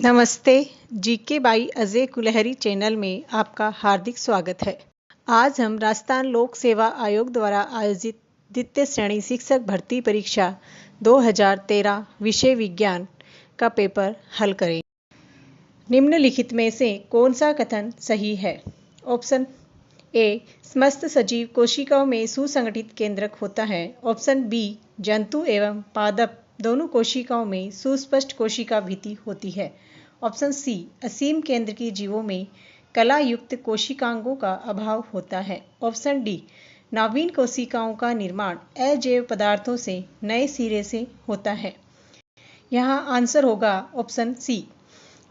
नमस्ते। GK by Ajay Kulhari channel में आपका हार्दिक स्वागत है। आज हम राजस्थान लोक सेवा आयोग द्वारा आयोजित द्वितीय श्रेणी शिक्षक भर्ती परीक्षा 2013 विषय विज्ञान का पेपर हल करेंगे। निम्नलिखित में से कौन सा कथन सही है? ऑप्शन ए, समस्त सजीव कोशिकाओं में सुसंगठित केंद्रक होता है। ऑप्शन बी, जंतु एवं पादप दोनों कोशिकाओं में सुस्पष्ट कोशिका भित्ति होती है। ऑप्शन सी, असीम केंद्र की जीवों में कला युक्त कोशिकांगों का अभाव होता है। ऑप्शन डी, नवीन कोशिकाओं का निर्माण अजैव पदार्थों से नए सिरे से होता है। यहाँ आंसर होगा ऑप्शन सी,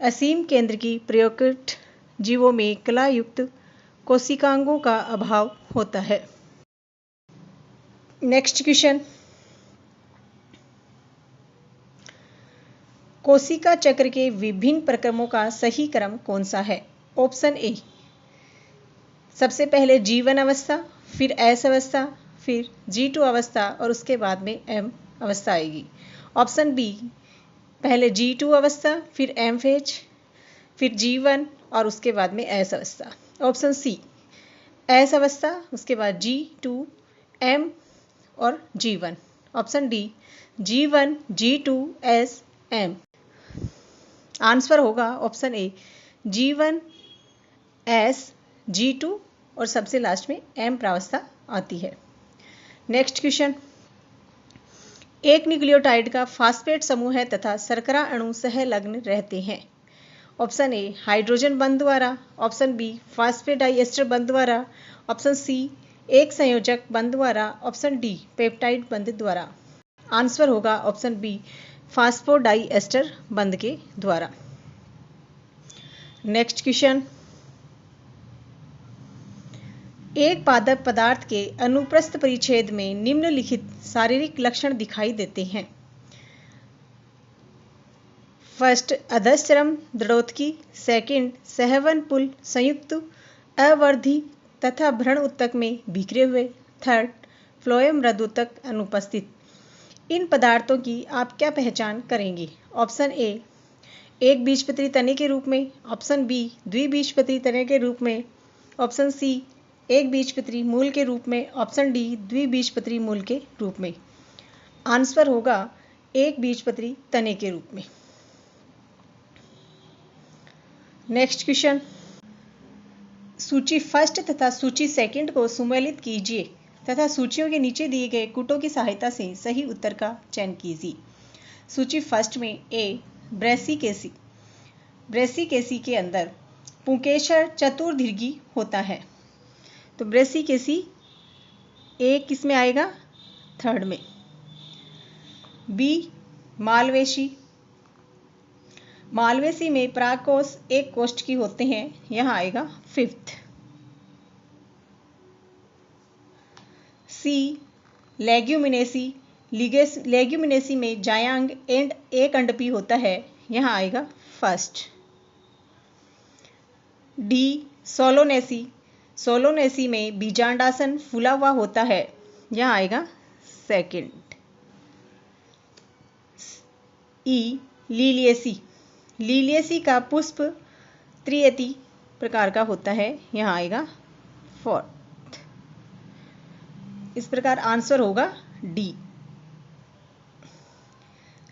असीम केंद्र की प्रयोक्ट जीवों में कला युक्त कोशिकांगों का अभाव होता है। नेक्स्ट क्वेश्चन, कोशिका चक्र के विभिन्न प्रक्रमों का सही क्रम कौन सा है? ऑप्शन ए, सबसे पहले G1 अवस्था, फिर S अवस्था, फिर G2 अवस्था और उसके बाद में M अवस्था आएगी। ऑप्शन बी, पहले G2 अवस्था, फिर M फेज, फिर G1 और उसके बाद में S अवस्था। ऑप्शन सी, S अवस्था, उसके बाद G2, M और G1। Option D, G1, G2, S, M। Answer होगा option A, G1, S, G2 और सबसे लास्ट में M प्रावस्था आती है। नेक्स्ट क्वेश्चन, एक न्यूक्लियोटाइड का फास्फेट समूह है तथा शर्करा अणु सहलग्न रहते हैं। ऑप्शन ए, हाइड्रोजन बंध द्वारा। ऑप्शन बी, फास्फेडाइएस्टर बंध द्वारा। ऑप्शन सी, एक संयोजक बंध द्वारा। ऑप्शन डी, पेप्टाइड बंध द्वारा। आंसर होगा ऑप्शन बी, फास्फोडाइएस्टर बंध के द्वारा। नेक्स्ट क्वेश्चन, एक पादप पदार्थ के अनुप्रस्थ परिच्छेद में निम्नलिखित शारीरिक लक्षण दिखाई देते हैं। फर्स्ट, अधश्चरम दृढ़ोत्की। सेकंड, सहवन पुल संयुक्त अवर्धी तथा भ्रण उत्तक में बिखरे हुए। थर्ड, फ्लोएम मृदुतक अनुपस्थित। इन पदार्थों की आप क्या पहचान करेंगे? ऑप्शन ए, एक बीजपत्री तने के रूप में। ऑप्शन बी, द्विबीजपत्री तने के रूप में। ऑप्शन सी, एक बीजपत्री मूल के रूप में। ऑप्शन डी, द्विबीजपत्री मूल के रूप में। आंसर होगा एक बीजपत्री तने के रूप में। नेक्स्ट क्वेश्चन, सूची फर्स्ट तथा सूची सेकंड को सुमेलित कीजिए तथा सूचियों के नीचे दिए गए कूटों की सहायता से सही उत्तर का चयन कीजिए। सूची फर्स्ट में ए, ब्रेसिकेसी। ब्रेसिकेसी के अंदर पुंकेसर चतुर्दीर्घी होता है। तो ब्रेसिकेसी ए किस में आएगा? थर्ड में। बी, मालवेशी। मालवेसी में परागकोश एक कोष्ठ की होते हैं, यहाँ आएगा फिफ्थ। सी, लेग्यूमिनेसी। लेग्यूमिनेसी में जायांग एंड एक अंडपी होता है, यहाँ आएगा फर्स्ट। डी, सोलोनेसी। सोलोनेसी में बीजांडासन फूला हुआ होता है, यहाँ आएगा सेकंड। ई, लीलिएसी। लीलिएसी का पुष्प त्रियति प्रकार का होता है, यहाँ आएगा फोर्थ। इस प्रकार आंसर होगा डी।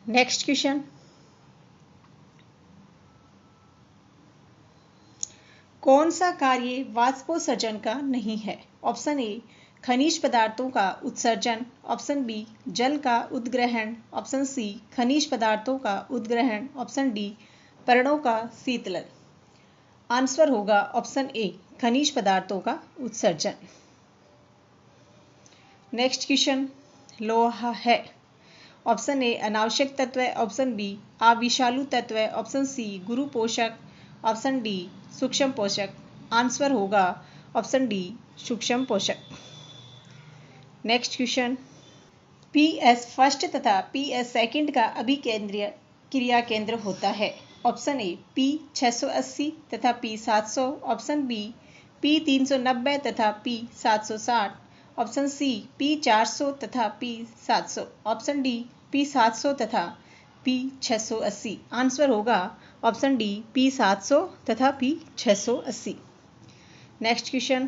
नेक्स्ट क्वेश्चन, कौन सा कार्य वाष्पोत्सर्जन का नहीं है? ऑप्शन ए, खनिज पदार्थों का उत्सर्जन। ऑप्शन बी, जल का उद्ग्रहण। ऑप्शन सी, खनिज पदार्थों का उद्ग्रहण। ऑप्शन डी, पर्णों का शीतलन। आंसर होगा ऑप्शन ए, खनिज पदार्थों का उत्सर्जन। नेक्स्ट क्वेश्चन, लोहा है। ऑप्शन ए, अनावश्यक तत्व। ऑप्शन बी, अविषालु तत्व। ऑप्शन सी, गुरु पोषक। ऑप्शन डी, सूक्ष्म पोषक। आंसर होगा ऑप्शन डी, सूक्ष्म पोषक। नेक्स्ट क्वेश्चन, PS फर्स्ट तथा PS सेकंड का अभिकेंद्रीय क्रिया केंद्र होता है। ऑप्शन ए, P680 तथा P700। ऑप्शन बी, P390 तथा P760। ऑप्शन सी, P400 तथा P700। ऑप्शन डी, P700 तथा P680। आंसर होगा ऑप्शन डी P700 तथा P680। नेक्स्ट क्वेश्चन,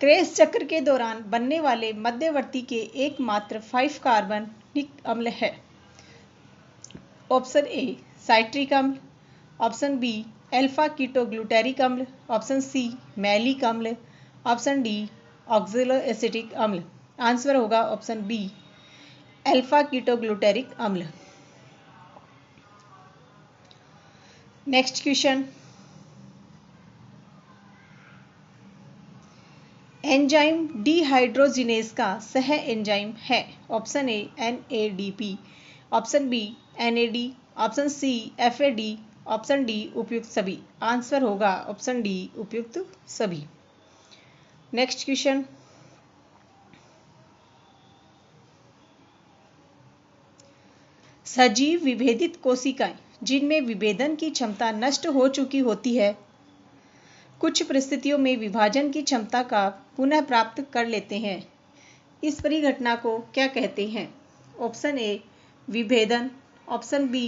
क्रेस चक्र के दौरान बनने वाले मध्यवर्ती के एकमात्र 5 कार्बनिक अम्ल है। ऑप्शन ए साइट्रिक अम्ल, ऑप्शन बी अल्फा कीटोग्लूटेरिक अम्ल, ऑप्शन सी मैलिक अम्ल, ऑप्शन डी ऑक्जेलोएसिटिक अम्ल। आंसर होगा ऑप्शन बी अल्फा कीटोग्लूटेरिक अम्ल। नेक्स्ट क्वेश्चन, एंजाइम डिहाइड्रोजिनेज का सह एंजाइम है। Option A NADP, option B NAD, option C FAD, option D उपयुक्त सभी। आंसर होगा ऑप्शन डी उपयुक्त सभी। नेक्स्ट क्वेश्चन, सजीव विभेदित कोशिकाएं जिनमें विभेदन की क्षमता नष्ट हो चुकी होती है कुछ परिस्थितियों में विभाजन की क्षमता का पुनः प्राप्त कर लेते हैं। इस परिघटना को क्या कहते हैं? ऑप्शन ए विभेदन, ऑप्शन बी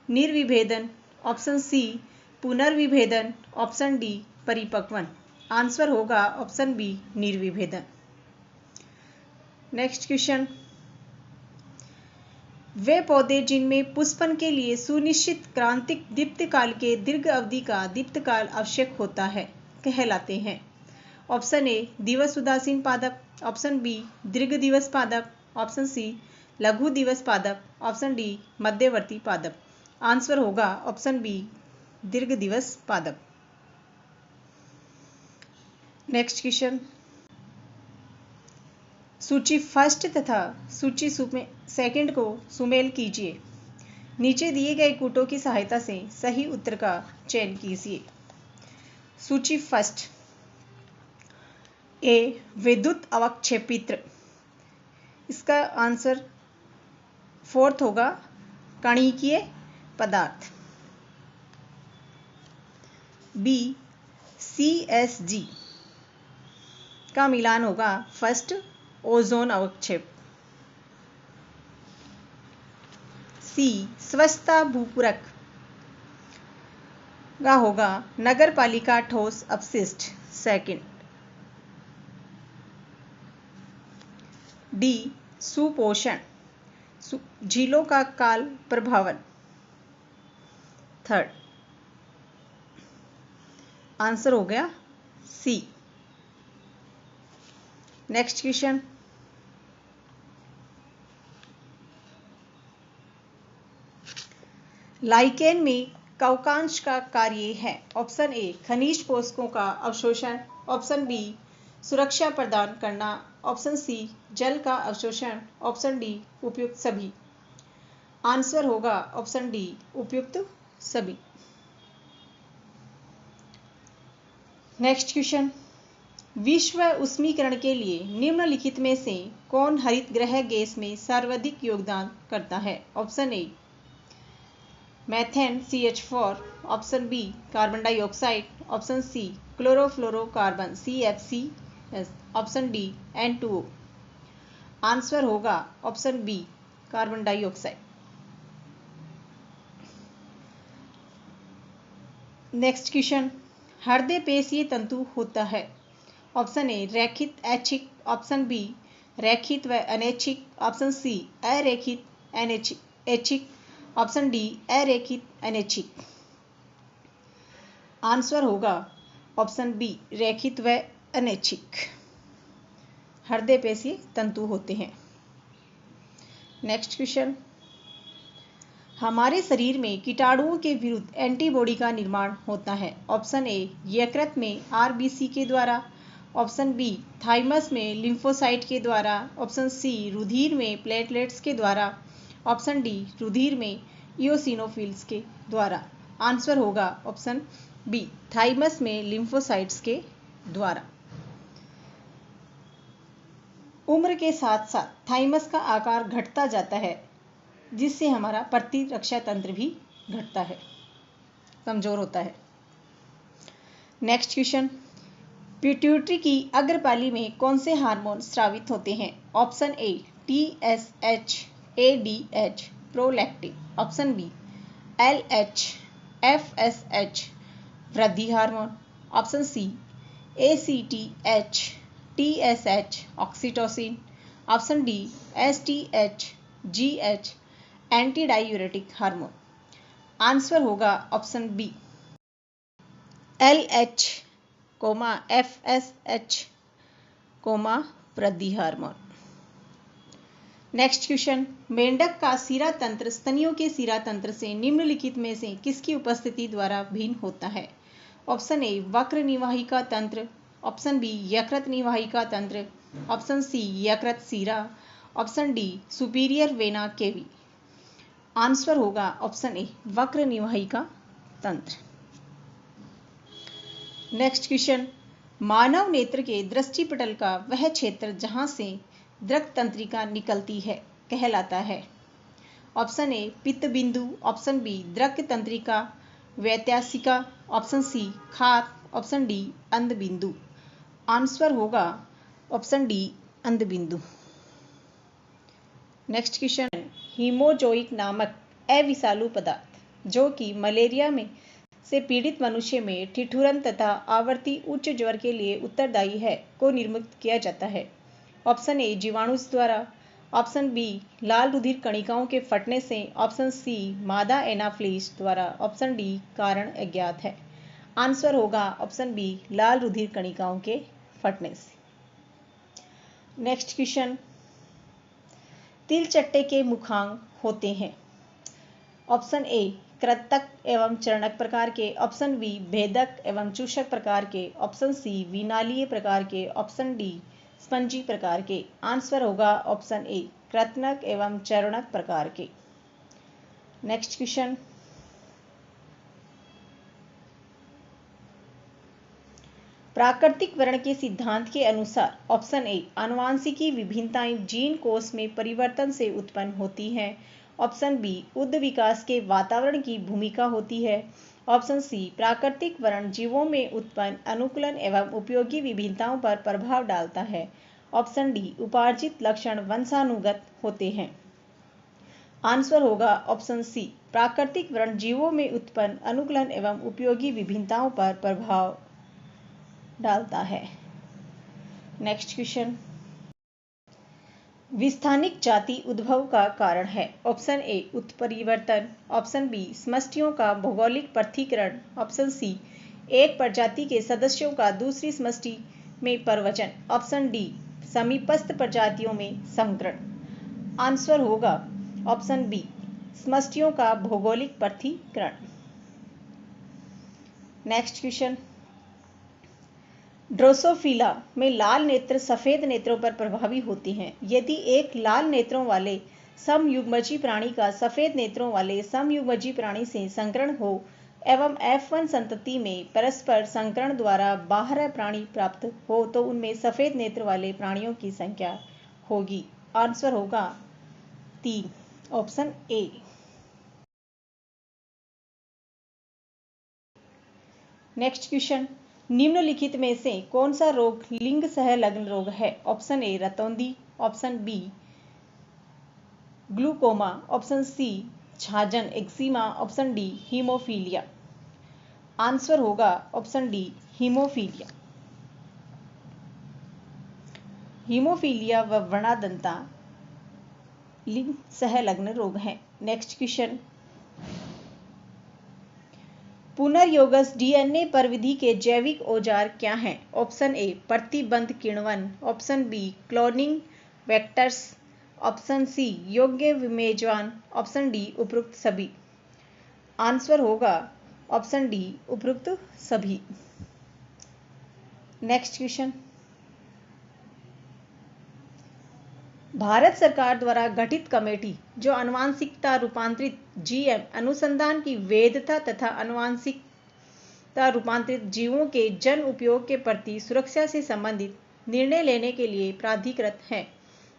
निर्विभेदन, ऑप्शन सी पुनर्विभेदन, ऑप्शन डी परिपक्वन। आंसर होगा ऑप्शन बी निर्विभेदन। नेक्स्ट क्वेश्चन, वे पौधे जिनमें पुष्पन के लिए सुनिश्चित क्रांतिक दीप्तकाल के दीर्घ अवधि का दीप्तकाल आवश्यक होता है कहलाते हैं। ऑप्शन ए दिवस उदासीन पादप, ऑप्शन बी दीर्घ दिवस पादप, ऑप्शन सी लघु दिवस पादप, ऑप्शन डी मध्यवर्ती पादप। आंसर होगा ऑप्शन बी दीर्घ दिवस पादप। नेक्स्ट क्वेश्चन, सूची फर्स्ट तथा सूची सेकंड को सुमेल कीजिए। नीचे दिए गए कूटों की सहायता से सही उत्तर का चयन कीजिए। सूची फर्स्ट, ए विद्युत अवक्षेपित्र, इसका आंसर फोर्थ होगा कणिकीय पदार्थ। बी CSG का मिलान होगा फर्स्ट ओजोन अवक्षेप। सी स्वच्छता भूपूरक का होगा नगर पालिका ठोस अपशिष्ट सेकंड। डी सुपोषण झीलों का काल प्रभावन थर्ड। आंसर हो गया सी। नेक्स्ट क्वेश्चन, लाइकेन में कवकांश का कार्य है। ऑप्शन ए खनिज पोषकों का अवशोषण, ऑप्शन बी सुरक्षा प्रदान करना, ऑप्शन सी जल का अवशोषण, ऑप्शन डी उपयुक्त सभी। आंसर होगा ऑप्शन डी उपयुक्त सभी। नेक्स्ट क्वेश्चन, विश्व उष्मीकरण के लिए निम्नलिखित में से कौन हरित गृह गैस में सर्वाधिक योगदान करता है? Option A methane CH4, option B carbon dioxide, option C chlorofluorocarbon CFCS, option D N2O। Answer होगा option B carbon dioxide. Next question, हृदय पेशीय तंतु होता है। ऑप्शन ए रैखित ऐच्छिक, ऑप्शन बी रैखित व अनैच्छिक, ऑप्शन सी अरेखित ऐच्छिक, ऑप्शन डी अरेखित अनैच्छिक। आंसर होगा ऑप्शन बी रैखित व अनैच्छिक हृदय पेशीय तंतु होते हैं। नेक्स्ट क्वेश्चन, हमारे शरीर में कीटाणुओं के विरुद्ध एंटीबॉडी का निर्माण होता है। ऑप्शन ए यकृत में RBC के द्वारा, ऑप्शन बी थाइमस में लिम्फोसाइट के द्वारा, ऑप्शन सी रुधिर में प्लेटलेट्स के द्वारा, ऑप्शन डी रुधिर में इओसिनोफिल्स के द्वारा। आंसर होगा ऑप्शन बी थाइमस में लिम्फोसाइट्स के द्वारा। उम्र के साथ साथ थाइमस का आकार घटता जाता है जिससे हमारा प्रतिरक्षा तंत्र भी घटता है, कमजोर होता है। नेक्स्ट क्वेश्चन, पिट्यूटरी की अग्रपाली में कौन से हार्मोन स्रावित होते हैं? Option A TSH, ADH, prolactin. Option B LH FSH वृद्धि hormone. Option C ACTH TSH oxytocin. Option D STH GH anti diuretic hormone. Answer होगा ऑप्शन बी LH FSH वृद्धि हार्मोन। नेक्स्ट क्वेश्चन, मेंढक का शिरा तंत्र स्तनियों के शिरा तंत्र से निम्नलिखित में से किसकी उपस्थिति द्वारा भिन्न होता है? ऑप्शन ए वक्र निवाहिका तंत्र। ऑप्शन बी यकृत निवाहिका तंत्र। ऑप्शन सी यकृत शिरा। ऑप्शन डी सुपीरियर वेना केवी। आंसर होगा ऑप्शन ए वक्र निवाहिका तंत्र। नेक्स्ट क्वेश्चन, मानव नेत्र के दृष्टिपटल का वह क्षेत्र जहां से दृक तंत्रिका निकलती है कहलाता है? ऑप्शन ए पित्त बिंदु। ऑप्शन बी दृक तंत्रिका वैत्यासिका। ऑप्शन सी खात। ऑप्शन डी अंध बिंदु। आंसर होगा ऑप्शन डी अंध बिंदु। नेक्स्ट क्वेश्चन, हीमोजोइक नामक अविषालु पदार्थ जो कि मलेरिया में से पीड़ित मनुष्य में ठिठुरन तथा आवर्ती उच्च ज्वर के लिए उत्तरदायी है को निर्मित किया जाता है? ऑप्शन ए जीवाणु द्वारा। ऑप्शन बी लाल रुधिर कणिकाओं के फटने से। ऑप्शन सी मादा एनाफ्लीज द्वारा। ऑप्शन डी कारण अज्ञात है। आंसर होगा ऑप्शन बी लाल रुधिर कणिकाओं के फटने से। नेक्स्ट क्वेश्चन, तिलचट्टे के मुखांग होते हैं? ऑप्शन ए कृतक एवं चरणक प्रकार के। ऑप्शन बी भेदक एवं चूषक प्रकार के। ऑप्शन सी विनालीय प्रकार के। ऑप्शन डी स्पंजी प्रकार के। आंसर होगा ऑप्शन ए कृतनक एवं चरणक प्रकार के। नेक्स्ट क्वेश्चन, प्राकृतिक वर्ण के सिद्धांत के अनुसार ऑप्शन ए आनुवांशिकी विभिन्नताएं जीन कोष में परिवर्तन से उत्पन्न होती हैं। ऑप्शन बी उद्द विकास के वातावरण की भूमिका होती है। ऑप्शन सी प्राकृतिक वर्ण जीवों में उत्पन्न अनुकूलन एवं उपयोगी विभिन्नताओं पर प्रभाव डालता है। ऑप्शन डी उपार्जित लक्षण वंशानुगत होते हैं। आंसर होगा ऑप्शन सी प्राकृतिक वर्ण जीवों में उत्पन्न अनुकूलन एवं उपयोगी विभिन्नताओं पर प्रभाव डालता है। नेक्स्ट क्वेश्चन, विस्थानिक जाति उद्भव का कारण है? ऑप्शन ए उत्परिवर्तन। ऑप्शन बी समष्टियों का भौगोलिक पृथक्करण। ऑप्शन सी एक प्रजाति के सदस्यों का दूसरी समष्टि में प्रवचन। ऑप्शन डी समीपस्थ प्रजातियों में संकरण। आंसर होगा ऑप्शन बी समष्टियों का भौगोलिक पृथक्करण। नेक्स्ट क्वेश्चन, ड्रोसोफिला में लाल नेत्र सफेद नेत्रों पर प्रभावी होती हैं। यदि एक लाल नेत्रों वाले समयुग्मजी प्राणी का सफेद नेत्रों वाले समयुग्मजी प्राणी से संकरण हो एवं F1 संतति में परस्पर संकरण द्वारा बाह्य प्राणी प्राप्त हो तो उनमें सफेद नेत्र वाले प्राणियों की संख्या होगी। आंसर होगा 3 ऑप्शन ए। नेक्स्ट क्वेश्चन, निम्नलिखित में से कौन सा रोग लिंग सहलग्न रोग है? ऑप्शन ए रतौंधी। Option B glaucoma. Option C छाजन eczema. Option D haemophilia. Answer होगा ऑप्शन डी हीमोफीलिया। हीमोफीलिया व व्रणदंता लिंग सहलग्न रोग है। नेक्स्ट क्वेश्चन, पुनर्योगस डीएनए परविधि के जैविक औजार क्या हैं? ऑप्शन ए प्रतिबंध किण्वन। Option B cloning vectors. Option C योग्य विमेजवान। ऑप्शन डी उपरोक्त सभी। आंसर होगा ऑप्शन डी उपरोक्त सभी। नेक्स्ट क्वेश्चन, भारत सरकार द्वारा गठित कमेटी जो आनुवांशिकता रूपांतरित जीएम अनुसंधान की वैधता तथा आनुवांशिकता रूपांतरित जीवों के जन उपयोग के प्रति सुरक्षा से संबंधित निर्णय लेने के लिए प्राधिकृत है,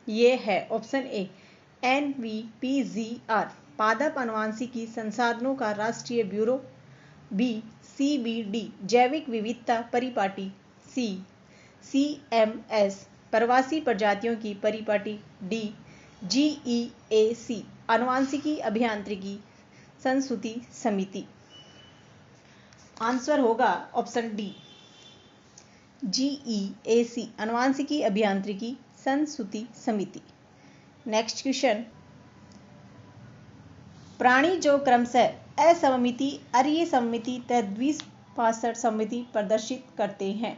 ये है ऑप्शन ए NVPGR पादप आनुवांशिकी संसाधनों का राष्ट्रीय ब्यूरो। बी CBD जैविक विविधता परिपाटी। सी CMS प्रवासी प्रजातियों की परिपाटी। डी GEAC आनुवांशिकी अभियांत्रिकी संस्तुति समिति। आंसर होगा ऑप्शन डी GEAC आनुवांशिकी अभियांत्रिकी संस्तुति समिति। नेक्स्ट क्वेश्चन, प्राणी जो क्रमशः असममिति, अरीय सममिति तथा द्विपार्श्व सममिति प्रदर्शित करते हैं।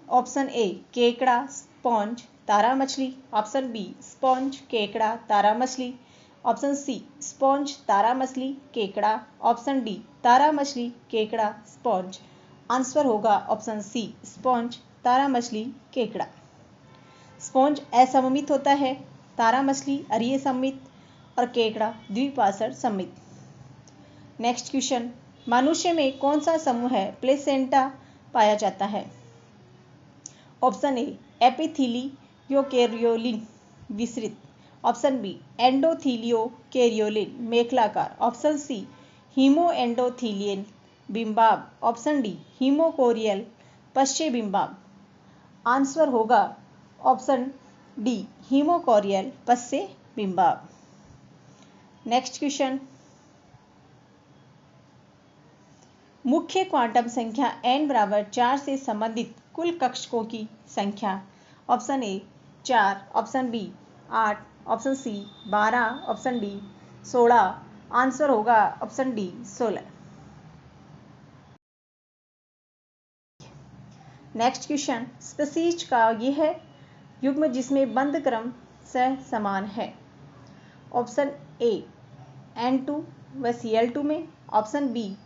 ऑप्शन ए केकड़ा, स्पॉन्ज, तारा मछली। ऑप्शन बी स्पॉन्ज, केकड़ा, तारा मछली। ऑप्शन सी स्पॉन्ज, तारा मछली, केकड़ा। ऑप्शन डी तारा मछली, केकड़ा, स्पॉन्ज। आंसर होगा ऑप्शन सी स्पॉन्ज, तारा मछली, केकड़ा। स्पॉन्ज असममित होता है, तारा मछली अरीय सममित और केकड़ा द्विपार्श्व सममित। नेक्स्ट क्वेश्चन, मनुष्य में कौन सा समूह है प्लेसेंटा पाया जाता है। ऑप्शन ए एपिथीलियोकेरियोलिन विसरित। ऑप्शन बी एंडोथीलियोकेरियोलिन मेखलाकार। ऑप्शन सी हीमोएंडोथीलियन बिंबाब। ऑप्शन डी हीमोकोरियल पश्चे बिंबाब। आंसर होगा ऑप्शन डी हीमोकोरियल पश्चे बिंबाब। नेक्स्ट क्वेश्चन, मुख्य क्वांटम संख्या n बराबर 4 से संबंधित कुल कक्षकों की संख्या। Option A 4, option B 8, option C 12, option D 16। Answer होगा option D 16। Next question, species का यह है युग्म जिसमें बंध क्रम समान है। ऑप्शन ए N2 व Cl2 में। ऑप्शन बी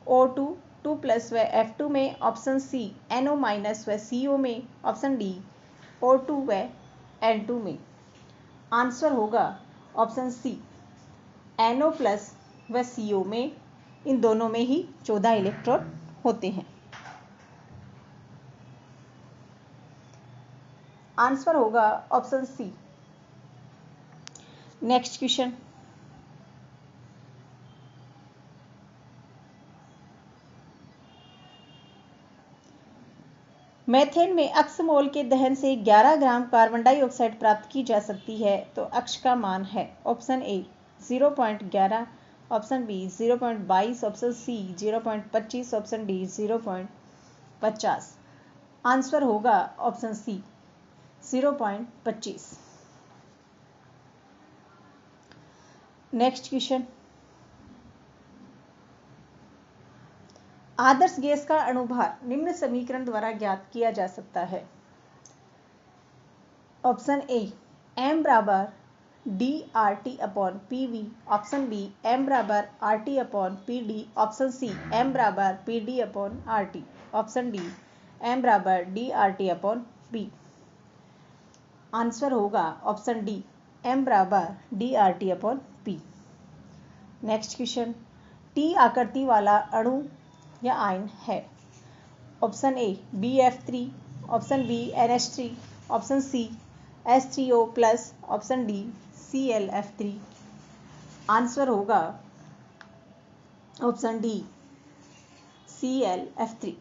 O2 2+ व F2 में। ऑप्शन सी NO- व CO में। ऑप्शन डी O2 व N2 में। आंसर होगा ऑप्शन सी NO+ व CO में। इन दोनों में ही 14 इलेक्ट्रॉन होते हैं। आंसर होगा option C. Next question, methane में अक्समोल के दहन से 11 ग्राम कार्बन डाइऑक्साइड प्राप्त की जा सकती है, तो अक्ष का मान है। Option A 0.11, option B 0.22, option C 0.25, option D 0.50। Answer होगा ऑप्शन सी 0.25। नेक्स्ट क्वेश्चन, आदर्श गैस का अणुभार निम्न समीकरण द्वारा ज्ञात किया जा सकता है। ऑप्शन ए m बराबर DRT/PV। ऑप्शन बी m बराबर RT/PD। ऑप्शन सी m बराबर PD/RT। ऑप्शन डी m बराबर DRT/P। आंसर होगा ऑप्शन डी m बराबर DRT/P। नेक्स्ट क्वेश्चन, T आकृति वाला अणु या आयन है। Option A BF3, option B NH3, option C H3O+, option D ClF3। Answer होगा option D ClF3।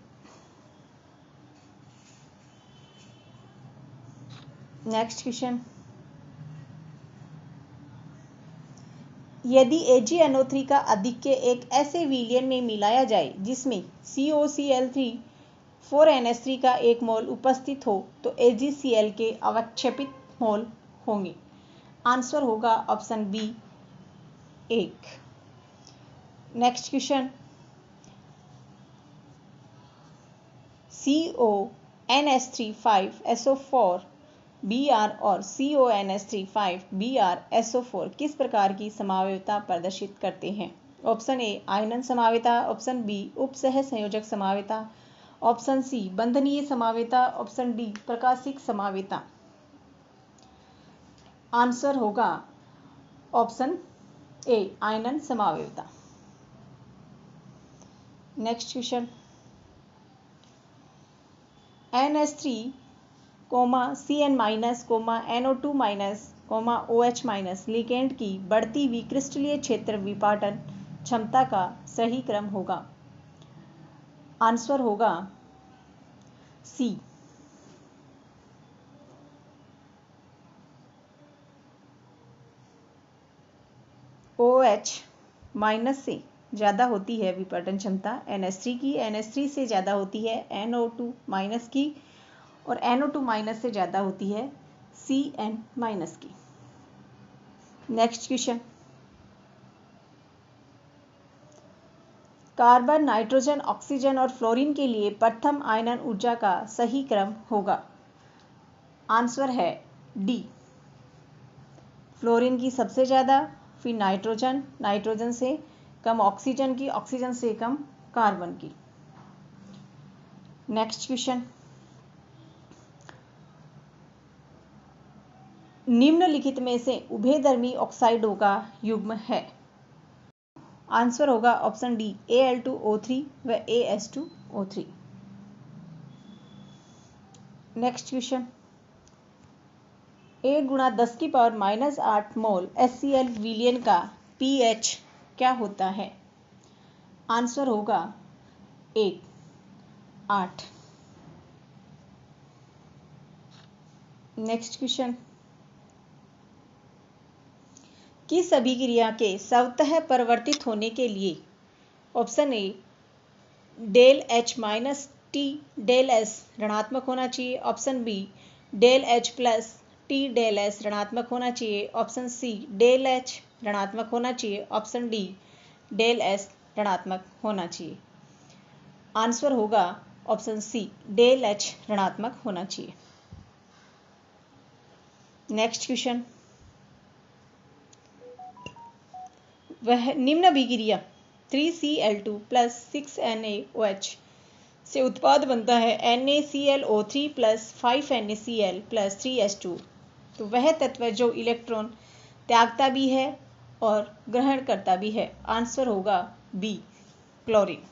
Next question, यदि AgNO3 का आधिक्य एक ऐसे विलयन में मिलाया जाए जिसमें COCl3 4NH3 का 1 मोल उपस्थित हो, तो AgCl के अवक्षेपित मोल होंगे। आंसर होगा option B 1। Next question, CONH3 5SO4 Br और CONH3 5Br SO4 किस प्रकार की समवायता प्रदर्शित करते हैं। ऑप्शन ए आयनन समवायता, ऑप्शन बी उप सह संयोजक समवायता, ऑप्शन सी बंधनीय समवायता, ऑप्शन डी प्रकाशिक समवायता। आंसर होगा ऑप्शन ए आयनन समवायता। Next question, NH3, Cn-, NO2-, OH- ligand की बढ़ती विक्रिस्टलीय क्षेत्र विपाटन क्षमता का सही क्रम होगा। आंसर होगा सी। OH माइनस से ज़्यादा होती है विपर्टन क्षमता NH3 की, NH3 से ज़्यादा होती है NO2 माइनस की, और NO2 माइनस से ज़्यादा होती है CN माइनस की। Next question, carbon, nitrogen, oxygen और फ्लोरीन के लिए प्रथम आयनन ऊर्जा का सही क्रम होगा। आंसर है डी, फ्लोरीन की सबसे ज़्यादा, फिर नाइट्रोजन, नाइट्रोजन से कम ऑक्सीजन की, ऑक्सीजन से कम कार्बन की। नेक्स्ट क्वेश्चन, निम्नलिखित में से उभयधर्मी ऑक्साइडों का युग्म है। आंसर होगा ऑप्शन डी Al2O3 व As2O3। नेक्स्ट क्वेश्चन, 1 × 10⁻⁻8 मोल HCl विलयन का pH क्या होता है। आंसर होगा 8। नेक्स्ट क्वेश्चन, किस अभिक्रिया के स्वतः परिवर्तित होने के लिए option A del H minus T del S ऋणात्मक होना चाहिए, option B del H plus T del S ऋणात्मक होना चाहिए, ऑप्शन सी डेल H ऋणात्मक होना चाहिए, ऑप्शन डी डेल एस ऋणात्मक होना चाहिए। आंसर होगा ऑप्शन सी डेल H ऋणात्मक होना चाहिए। नेक्स्ट क्वेश्चन, वह निम्न अभिक्रिया 3Cl2 प्लस 6NaOH से उत्पाद बनता है NaClO3 plus 5NaCl plus 3H2। तो वह तत्व जो इलेक्ट्रॉन त्यागता भी है और ग्रहण करता भी है। आंसर होगा बी, क्लोरीन।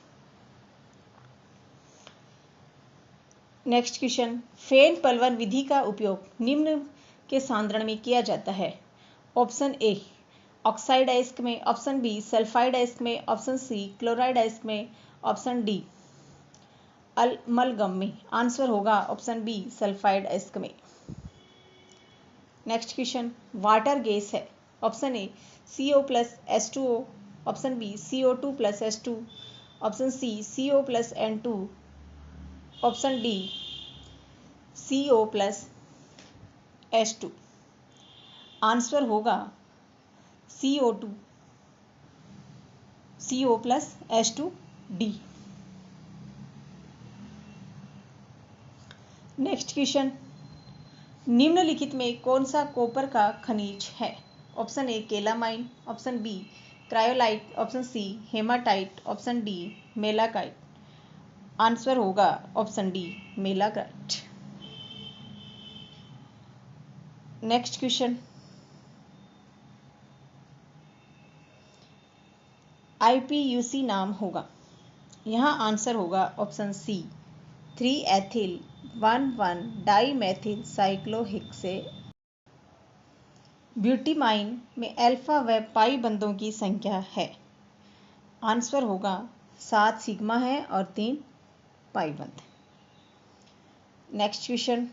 नेक्स्ट क्वेश्चन, फेन पलवन विधि का उपयोग निम्न के सांद्रण में किया जाता है। ऑप्शन ए ऑक्साइड अयस्क में, ऑप्शन बी सल्फाइड अयस्क में, ऑप्शन सी क्लोराइड अयस्क में, ऑप्शन डी अमलगम में। आंसर होगा ऑप्शन बी सल्फाइड अयस्क में। नेक्स्ट क्वेश्चन, वाटर गैस है। Option A CO plus H2O, option B CO2 plus H2, option C CO plus N2, option D CO plus H2। Answer होगा CO2 CO plus H2D। Next question, निम्नलिखित में कौन सा copper का खनिज है। Option A calamine, option B cryolite, option C hematite, option D malachite. Answer होगा option D malachite. Next question, IPUC नाम होगा। यहाँ आंसर होगा option C 3 ethyl 1 dimethyl cyclohexane. ब्यूटीमाइन में अल्फा व पाई बंधों की संख्या है। आंसर होगा 7 सिग्मा है और 3 पाई बंध। नेक्स्ट क्वेश्चन,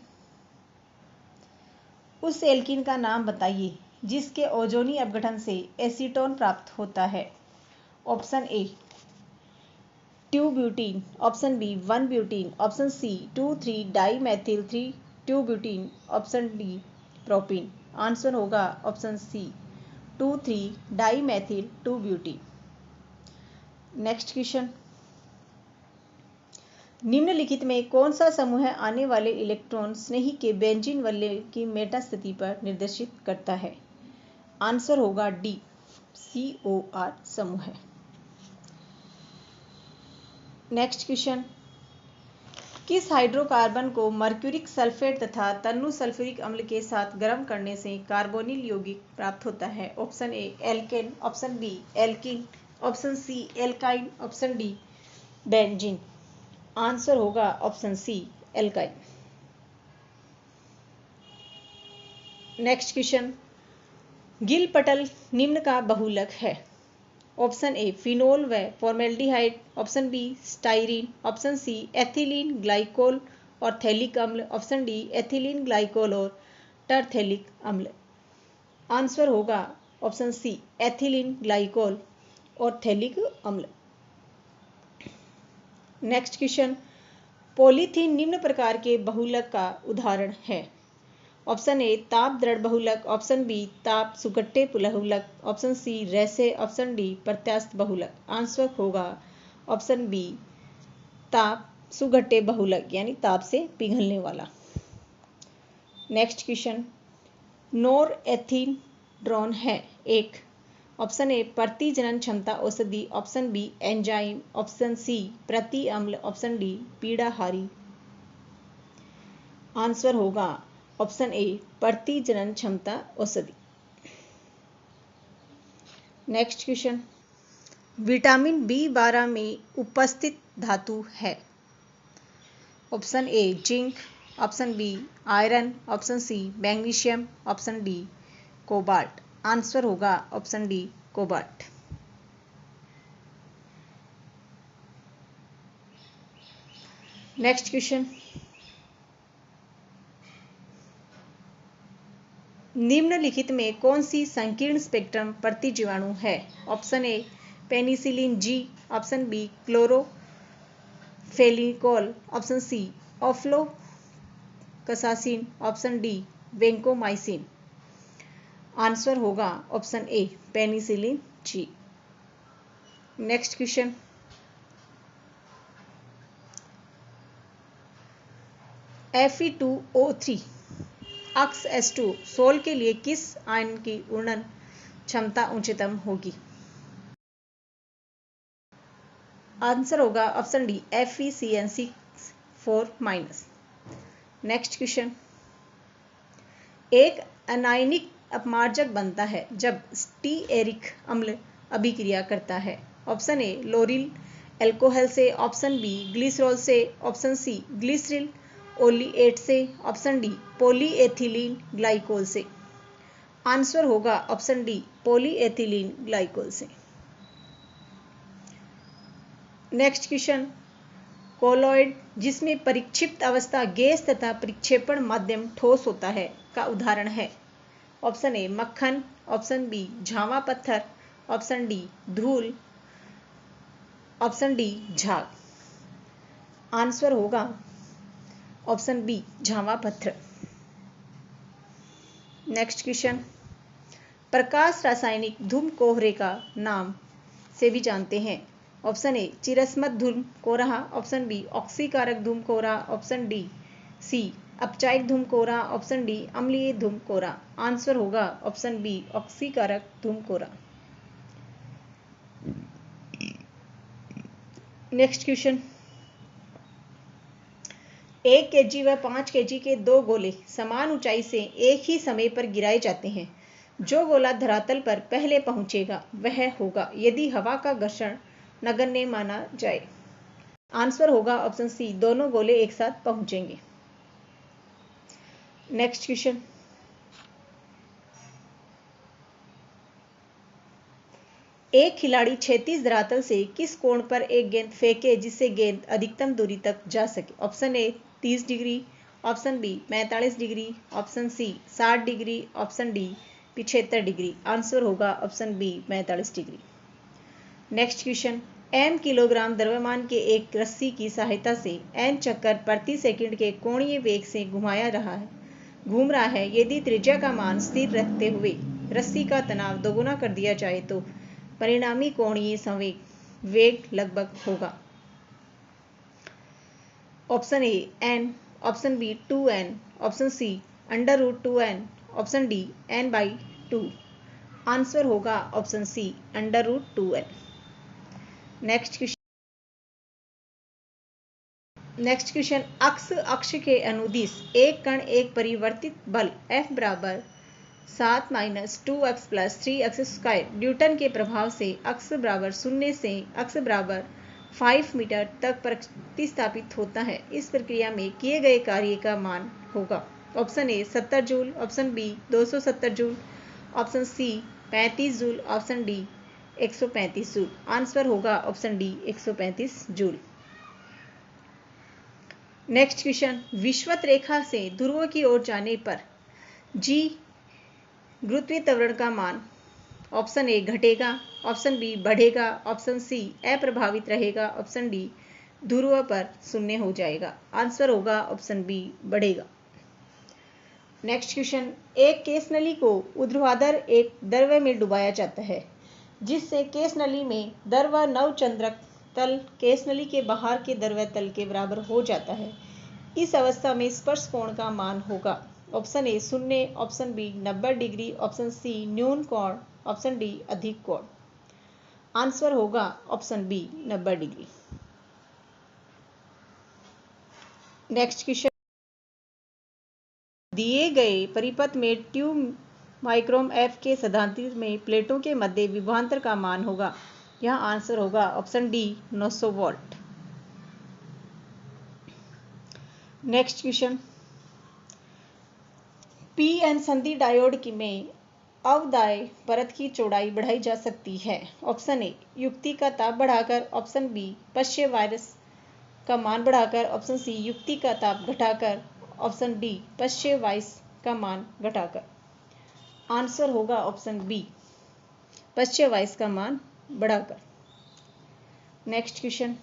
उस एल्कीन का नाम बताइए जिसके ओजोनी अपघटन से एसीटोन प्राप्त होता है। Option A 2 butene, option B 1 butene, option C 2,3 dimethyl 3 2 butene, option D propene. Answer होगा option C 2,3 dimethyl 2 butene. Next question, निम्नलिखित में कौन सा समूह आने वाले इलेक्ट्रॉन स्नेही के बेंजीन वलय की मेटा स्थिति पर निर्देशित करता है। आंसर होगा डी COR समूह। नेक्स्ट क्वेश्चन, किस हाइड्रोकार्बन को मर्क्यूरिक सल्फेट तथा तन्नु सल्फ्यूरिक अम्ल के साथ गर्म करने से कार्बोनिल यौगिक प्राप्त होता है। Option A alkane, option B alkene, option C alkyne, option D benzene. Answer होगा option C alkyne. Next question, गिल पटल निम्न का बहुलक है। ऑप्शन ए फिनोल व formaldehyde, option B styrene, option C ethylene glycol और थैलिक अम्ल, ऑप्शन डी एथिलीन ग्लाइकोल और टरथैलिक अम्ल। आंसर होगा ऑप्शन सी एथिलीन ग्लाइकोल और थैलिक अम्ल। नेक्स्ट क्वेश्चन, पॉलीथीन निम्न प्रकार के बहुलक का उदाहरण है। ऑप्शन ए ताप दृढ़ बहुलक, ऑप्शन बी ताप सुगट्टे बहुलक, ऑप्शन सी रैसे, ऑप्शन डी प्रत्यास्थ बहुलक। आंसर होगा ऑप्शन बी ताप सुगट्टे बहुलक यानी ताप से पिघलने वाला। नेक्स्ट क्वेश्चन, नोर एथिड्रोन है एक। ऑप्शन ए प्रति जनन क्षमता औषधि, option B enzyme, option C प्रति अम्ल, ऑप्शन डी पीड़ाहारी। आंसर होगा ऑप्शन ए प्रति जनन क्षमता औषधि। नेक्स्ट क्वेश्चन, विटामिन बी12 में उपस्थित धातु है। Option A zinc, option B iron, option C magnesium, option D cobalt. Answer होगा option D cobalt. Next question, निम्नलिखित में कौन सी संकीर्ण स्पेक्ट्रम प्रतिजीवाणु है। Option A penicillin G, option B chloramphenicol, option C ofloxacin, option D vancomycin. Answer होगा option A penicillin G. Next question, Fe2O3 अक्स H2 सोल के लिए किस आयन की उड़न क्षमता उच्चतम होगी। आंसर होगा option D FeCN4-। Next question, एक अनायनिक अपमार्जक बनता है जब स्टीएरिक अम्ल अभिक्रिया करता है। ऑप्शन ए लोरिल एल्कोहल से, ऑप्शन बी ग्लिसरॉल से, ऑप्शन सी ग्लिसरिल ओलिएट से, ऑप्शन डी पॉलीएथिलीन ग्लाइकोल से। आंसर होगा ऑप्शन डी पॉलीएथिलीन ग्लाइकोल से। नेक्स्ट क्वेश्चन, कोलॉइड जिसमें परिक्षिप्त अवस्था गैस तथा परिक्षेपण माध्यम ठोस होता है का उदाहरण है। ऑप्शन ए मक्खन, ऑप्शन बी झावा पत्थर, ऑप्शन डी धूल, ऑप्शन डी झाग। आंसर होगा ऑप्शन बी झावा पत्थर। नेक्स्ट क्वेश्चन, प्रकाश रासायनिक धूम कोहरे का नाम से भी जानते हैं। ऑप्शन ए चिरस्मत धूम कोहरा, ऑप्शन बी ऑक्सीकारक धूम कोहरा, ऑप्शन डी सी अपचायक धूम कोहरा, ऑप्शन डी अम्लीय धूम कोहरा। आंसर होगा ऑप्शन बी ऑक्सीकारक धूम कोहरा। नेक्स्ट क्वेश्चन, 1 kg व 5 kg के दो गोले समान ऊंचाई से एक ही समय पर गिराए जाते हैं। जो गोला धरातल पर पहले पहुंचेगा वह होगा यदि हवा का घर्षण नगण्य माना जाए। आंसर होगा ऑप्शन सी दोनों गोले एक साथ पहुंचेंगे। नेक्स्ट क्वेश्चन, एक खिलाड़ी क्षैतिज धरातल से किस कोण पर एक गेंद फेंके जिससे गेंद अधिकतम दूरी तक जा सके। Option A 30 degree, option B 45 degree, option C 60 degree, option D 75 degree. Answer होगा option B 45 degree. Next question, m kilogram द्रव्यमान के एक रस्सी की सहायता से n चक्कर प्रति सेकंड के कोणीय वेग से घूम रहा है। यदि त्रिज्या का मान स्थिर रखते हुए रस्सी का तनाव दोगुना कर दिया जाए तो परिणामी कोणीय संवेग वेग लगभग होगा। Option A n, option B 2n, option C √2n, option D n/2। Answer होगा option C √2n। Next question, अक्ष के अनुदिश एक कण एक परिवर्तित बल F बराबर 7 - 2x + 3x² न्यूटन के प्रभाव से अक्ष बराबर 0 से अक्ष बराबर 5 मीटर तक प्रतिस्थापित होता है। इस प्रक्रिया में किए गए कार्य का मान होगा। Option A 70 joule, option B 270 joule, option C 35 joule, option D 135 joule. Answer होगा option D 135 joule. Next question, विषुवत रेखा से ध्रुव की ओर जाने पर जी गुरुत्वीय त्वरण का मान ऑप्शन ए घटेगा, ऑप्शन बी बढ़ेगा, ऑप्शन सी अप्रभावित रहेगा, ऑप्शन डी ध्रुव पर शून्य हो जाएगा। आंसर होगा ऑप्शन बी बढ़ेगा। नेक्स्ट क्वेश्चन, एक केस नली को ऊर्ध्वाधर एक द्रव्य में डुबाया जाता है जिससे केस नली में द्रव्य नवचंद्रक तल केस नली के बाहर के द्रव्य तल के बराबर हो जाता है। इस अवस्था में स्पर्श कोण का मान होगा ऑप्शन ए शून्य, option B 90 degree, option C न्यून कोण, ऑप्शन डी अधिक कोण। आंसर होगा option B 90 degree. Next question, दिए गए परिपथ में ट्यूब माइक्रोम एफ के सैद्धांतिक में प्लेटों के मध्य विभवांतर का मान होगा। यह आंसर होगा option D 900 volt. Next question, PN संधि डायोड की में अवदाय परत की चौड़ाई बढ़ाई जा सकती है। ऑप्शन ए युक्ति का ताप बढ़ाकर, ऑप्शन बी पश्य वायरस का मान बढ़ाकर, ऑप्शन सी युक्ति का ताप घटाकर, ऑप्शन डी पश्य वायस का मान घटाकर। आंसर होगा ऑप्शन बी पश्य वायस का मान बढ़ाकर। नेक्स्ट क्वेश्चन,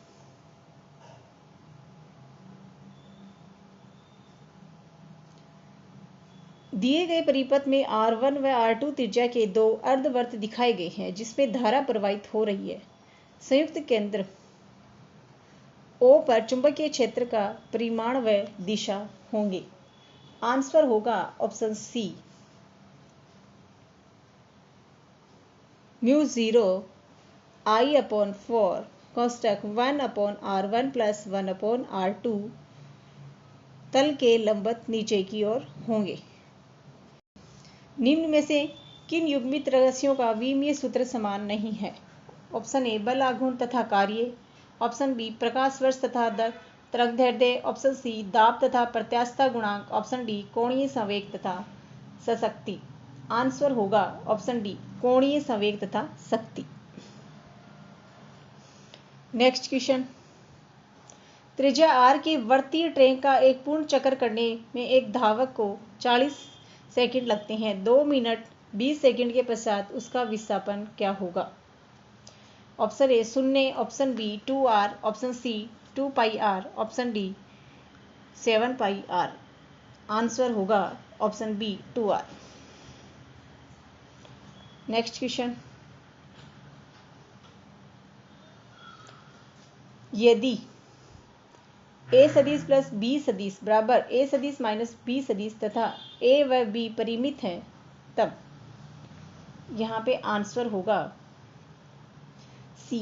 दिए गए परिपथ में R1 व R2 त्रिज्या के दो अर्धवृत्त दिखाए गए हैं जिसमें धारा प्रवाहित हो रही है। संयुक्त केंद्र O पर चुंबकीय क्षेत्र का परिमाण व दिशा होंगे। आंसर होगा ऑप्शन सी μ0 I/4 कोष्टक 1/R1 + 1/R2 तल के लंबवत नीचे की ओर होंगे। निम्न में से किन युग्मित राशियों का विमीय सूत्र समान नहीं है? ऑप्शन ए बल आघूर्ण तथा कार्य, ऑप्शन बी प्रकाश वर्ष तथा तरंगदैर्ध्य, ऑप्शन सी दाब तथा प्रत्यास्थता गुणांक, ऑप्शन डी कोणीय संवेग तथा सशक्ति। आंसर होगा ऑप्शन डी कोणीय संवेग तथा शक्ति। नेक्स्ट क्वेश्चन, त्रिज्या आर की वृत्तीय ट्रेन का एक पूर्ण चक्कर करने में एक धावक को 40 सेकंड लगते हैं। 2 मिनट 20 सेकंड के पश्चात उसका विस्थापन क्या होगा? ऑप्शन ए शून्य, option B 2r, option C 2πr, option D 7πr। Answer होगा option B 2r। Next question, यदि a सदिश प्लस b सदिश बराबर a सदिश माइनस b सदिश तथा a व b परिमित है तब यहाँ पे आंसर होगा सी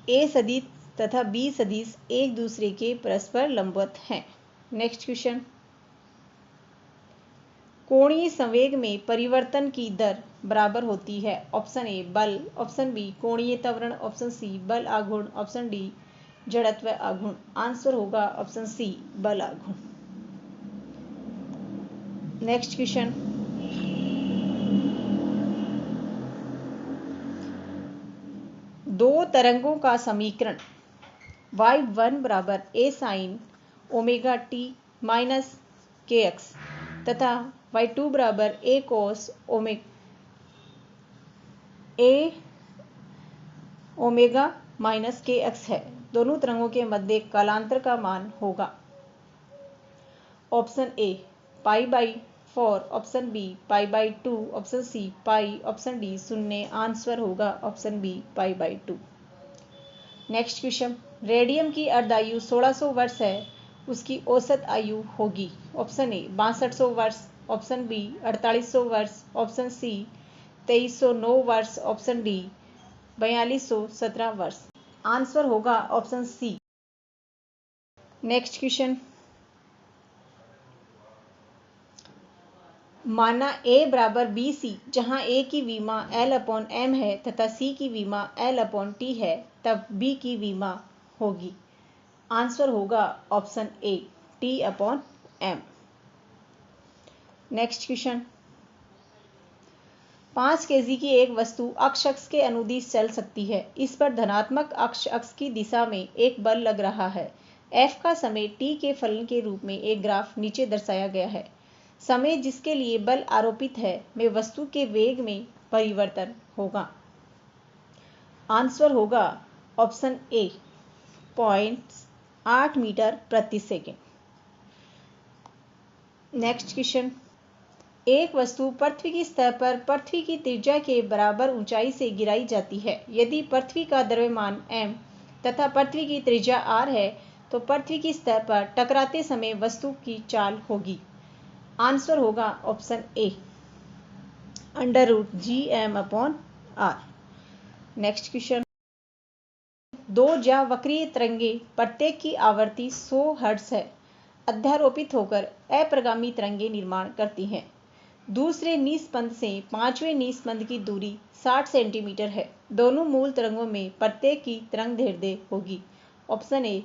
a सदिश तथा b सदिश एक दूसरे के परस्पर लंबवत हैं। नेक्स्ट क्वेश्चन, कोणीय संवेग में परिवर्तन की दर बराबर होती है। ऑप्शन ए बल, ऑप्शन बी कोणीय त्वरण, ऑप्शन सी बल आघूर्ण, ऑप्शन डी जड़त्व आघूर्ण। आंसर होगा ऑप्शन सी बल आघूर्ण। नेक्स्ट क्वेश्चन, दो तरंगों का समीकरण y1 बराबर a sin omega t minus kx तथा y2 बराबर a cos omega minus kx है। दोनों तरंगों के मध्य कालांतर का मान होगा। Option A π/4, option B π/2, option C pi, option D शून्य। आंसर होगा option B π/2। Next question, radium की अर्धायु 1600 वर्ष है, उसकी औसत आयु होगी। ऑप्शन ए 6200 वर्ष, ऑप्शन बी 4800 वर्ष, ऑप्शन सी 2309 वर्ष, ऑप्शन डी 4217 वर्ष। आंसर होगा ऑप्शन सी। नेक्स्ट क्वेश्चन, माना a बराबर BC जहां a की विमा L/m है तथा C की विमा L/t है तब B की विमा होगी। आंसर होगा ऑप्शन ए T/m। नेक्स्ट क्वेश्चन, 5 kg की एक वस्तु अक्ष के अनुदिश चल सकती है। इस पर धनात्मक अक्ष की दिशा में एक बल लग रहा है। F का समय t के फलन के रूप में एक ग्राफ नीचे दर्शाया गया है। समय जिसके लिए बल आरोपित है में वस्तु के वेग में परिवर्तन होगा। आंसर होगा ऑप्शन ए 0.8 मीटर प्रति सेकेंड। नेक्स्ट क्वेश्चन, एक वस्तु पृथ्वी की सतह पर पृथ्वी की त्रिज्या के बराबर ऊंचाई से गिराई जाती है। यदि पृथ्वी का द्रव्यमान m तथा पृथ्वी की त्रिज्या r है तो पृथ्वी की सतह पर टकराते समय वस्तु की चाल होगी। आंसर होगा ऑप्शन ए √gm/r। नेक्स्ट क्वेश्चन, दो ज्यावक्रीय तरंगे प्रत्येक की आवृत्ति 100 हर्ट्ज है अध्यारोपित होकर अप्रगामी तरंगे निर्माण करती हैं। दूसरे निस्पंद से पांचवें निस्पंद की दूरी 60 सेंटीमीटर है। दोनों मूल तरंगों में प्रत्येक की तरंगदैर्ध्य होगी। Option A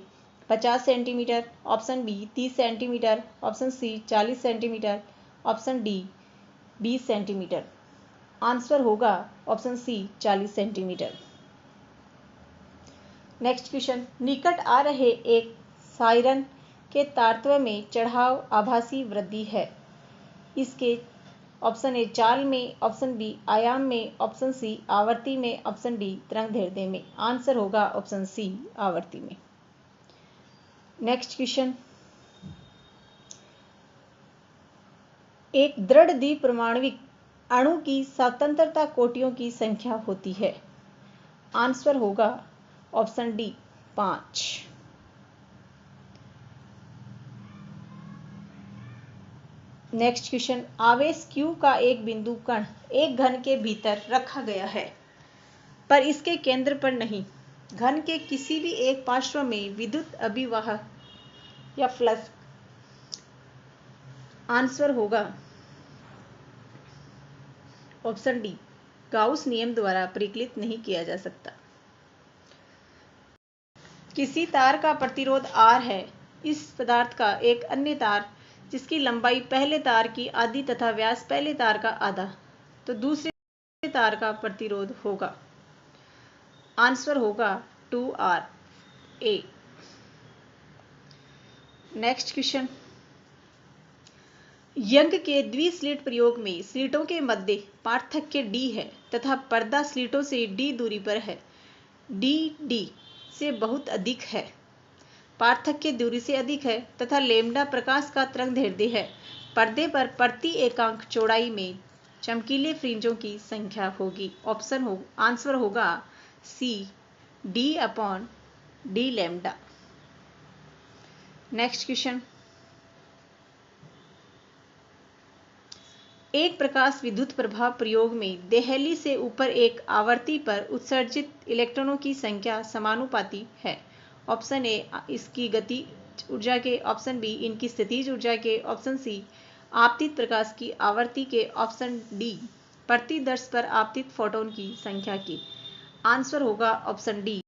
50 centimetre, option B 30 centimetre, option C 40 centimetre, option D 20 centimetre. Answer होगा option C 40 centimetre. Next question, निकट आ रहे एक सायरन के तारतम्य में चढ़ाव आभासी वृद्धि है। इसके ऑप्शन ए चाल में, ऑप्शन बी आयाम में, ऑप्शन सी आवर्ती में, ऑप्शन डी तरंगदैर्ध्य में। आंसर होगा ऑप्शन सी आवर्ती में। नेक्स्ट क्वेश्चन, एक दृढ़ द्विपरमाणुविक अणु की स्वतंत्रता कोटियों की संख्या होती है। आंसर होगा ऑप्शन डी 5। नेक्स्ट क्वेश्चन, आवेश Q का एक बिंदु कण एक घन के भीतर रखा गया है पर इसके केंद्र पर नहीं। घन के किसी भी एक पार्श्व में विद्युत अभिवाह या फ्लक्स। आंसर होगा ऑप्शन डी गाउस नियम द्वारा परिकलित नहीं किया जा सकता। किसी तार का प्रतिरोध R है। इस पदार्थ का एक अन्य तार जिसकी लंबाई पहले तार की आधी तथा व्यास पहले तार का आधा तो दूसरे तार का प्रतिरोध होगा। आंसर होगा 2RA। नेक्स्ट क्वेश्चन, यंग के द्विस्लिट प्रयोग में स्लिटों के मध्य पार्थक्य D है तथा पर्दा स्लिटों से D दूरी पर है। D से बहुत अधिक है, पार्थक्य दूरी से अधिक है तथा लैम्ब्डा प्रकाश का तरंगदैर्ध्य है। पर्दे पर प्रति एकांक चौड़ाई में चमकीले फ्रिंजों की संख्या होगी। आंसर होगा सी D/D लैम्ब्डा। नेक्स्ट क्वेश्चन, एक प्रकाश विद्युत प्रभाव प्रयोग में देहली से ऊपर एक आवर्ती पर उत्सर्जित इलेक्ट्रॉनों की संख्या समानुपाती है। ऑप्शन ए इसकी गति ऊर्जा के, ऑप्शन बी इनकी स्थितिज ऊर्जा के, ऑप्शन सी आपतित प्रकाश की आवृत्ति के, ऑप्शन डी प्रतिदर्श पर आपतित फोटोन की संख्या की। आंसर होगा ऑप्शन डी।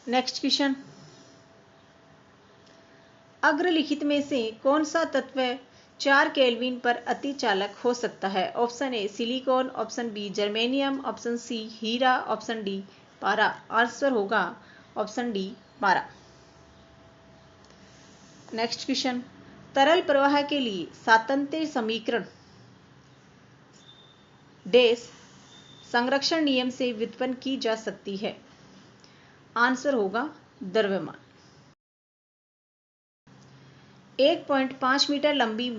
नेक्स्ट क्वेश्चन, अग्रलिखित में से कौन सा तत्व 4 केल्विन पर अतिचालक हो सकता है। Option A silicon, option B germanium, option C हीरा, ऑप्शन डी पारा। आंसर होगा ऑप्शन डी पारा। नेक्स्ट क्वेश्चन, तरल प्रवाह के लिए सातत्य समीकरण डैश संरक्षण नियम से व्युत्पन्न की जा सकती है। आंसर होगा द्रव्यमान। 1.5 मीटर लंबी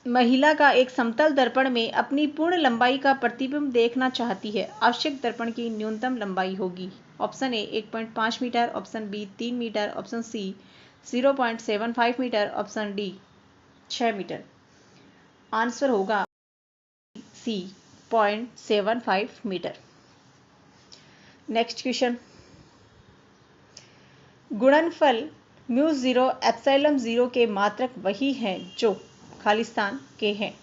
महिला का एक समतल दर्पण में अपनी पूर्ण लंबाई का प्रतिबिंब देखना चाहती है। आवश्यक दर्पण की न्यूनतम लंबाई होगी। Option A 1.5 metre, option B 3 metre, option C 0.75 metre, option D 6 metre. Answer होगा सी 0.75 मीटर। नेक्स्ट क्वेश्चन, गुणनफल μ0 ε0 के मात्रक वही हैं जो खाली स्थान के हैं।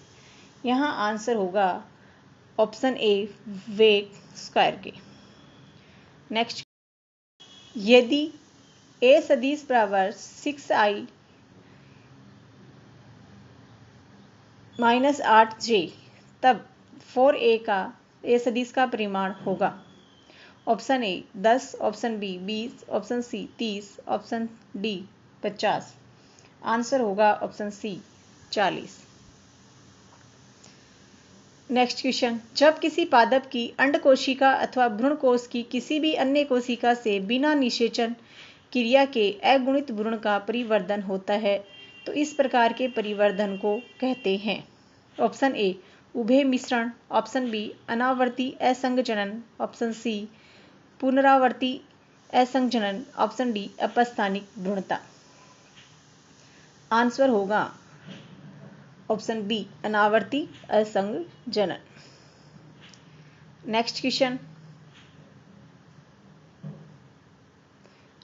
यहाँ आंसर होगा ऑप्शन ए वेग स्क्वायर के। नेक्स्ट, यदि a सदिश बराबर 6i - 8j तब 4a का a सदिश का परिमाण होगा। Option A 10, option B 20, option C 30, option D 50। Answer होगा ऑप्शन सी 40। नेक्स्ट क्वेश्चन, जब किसी पादप की अंड कोशिका अथवा भ्रूण कोश की किसी भी अन्य कोशिका से बिना निषेचन क्रिया के अगुणित भ्रूण का परिवर्धन होता है तो इस प्रकार के परिवर्धन को कहते हैं। ऑप्शन ए उभय मिश्रण, ऑप्शन बी अनावर्ती असंजनन, ऑप्शन सी पुनरावर्ती असंजनन, ऑप्शन डी अपस्थानिक भ्रूणता। आंसर होगा ऑप्शन बी अनावर्ती असंजनन। नेक्स्ट क्वेश्चन,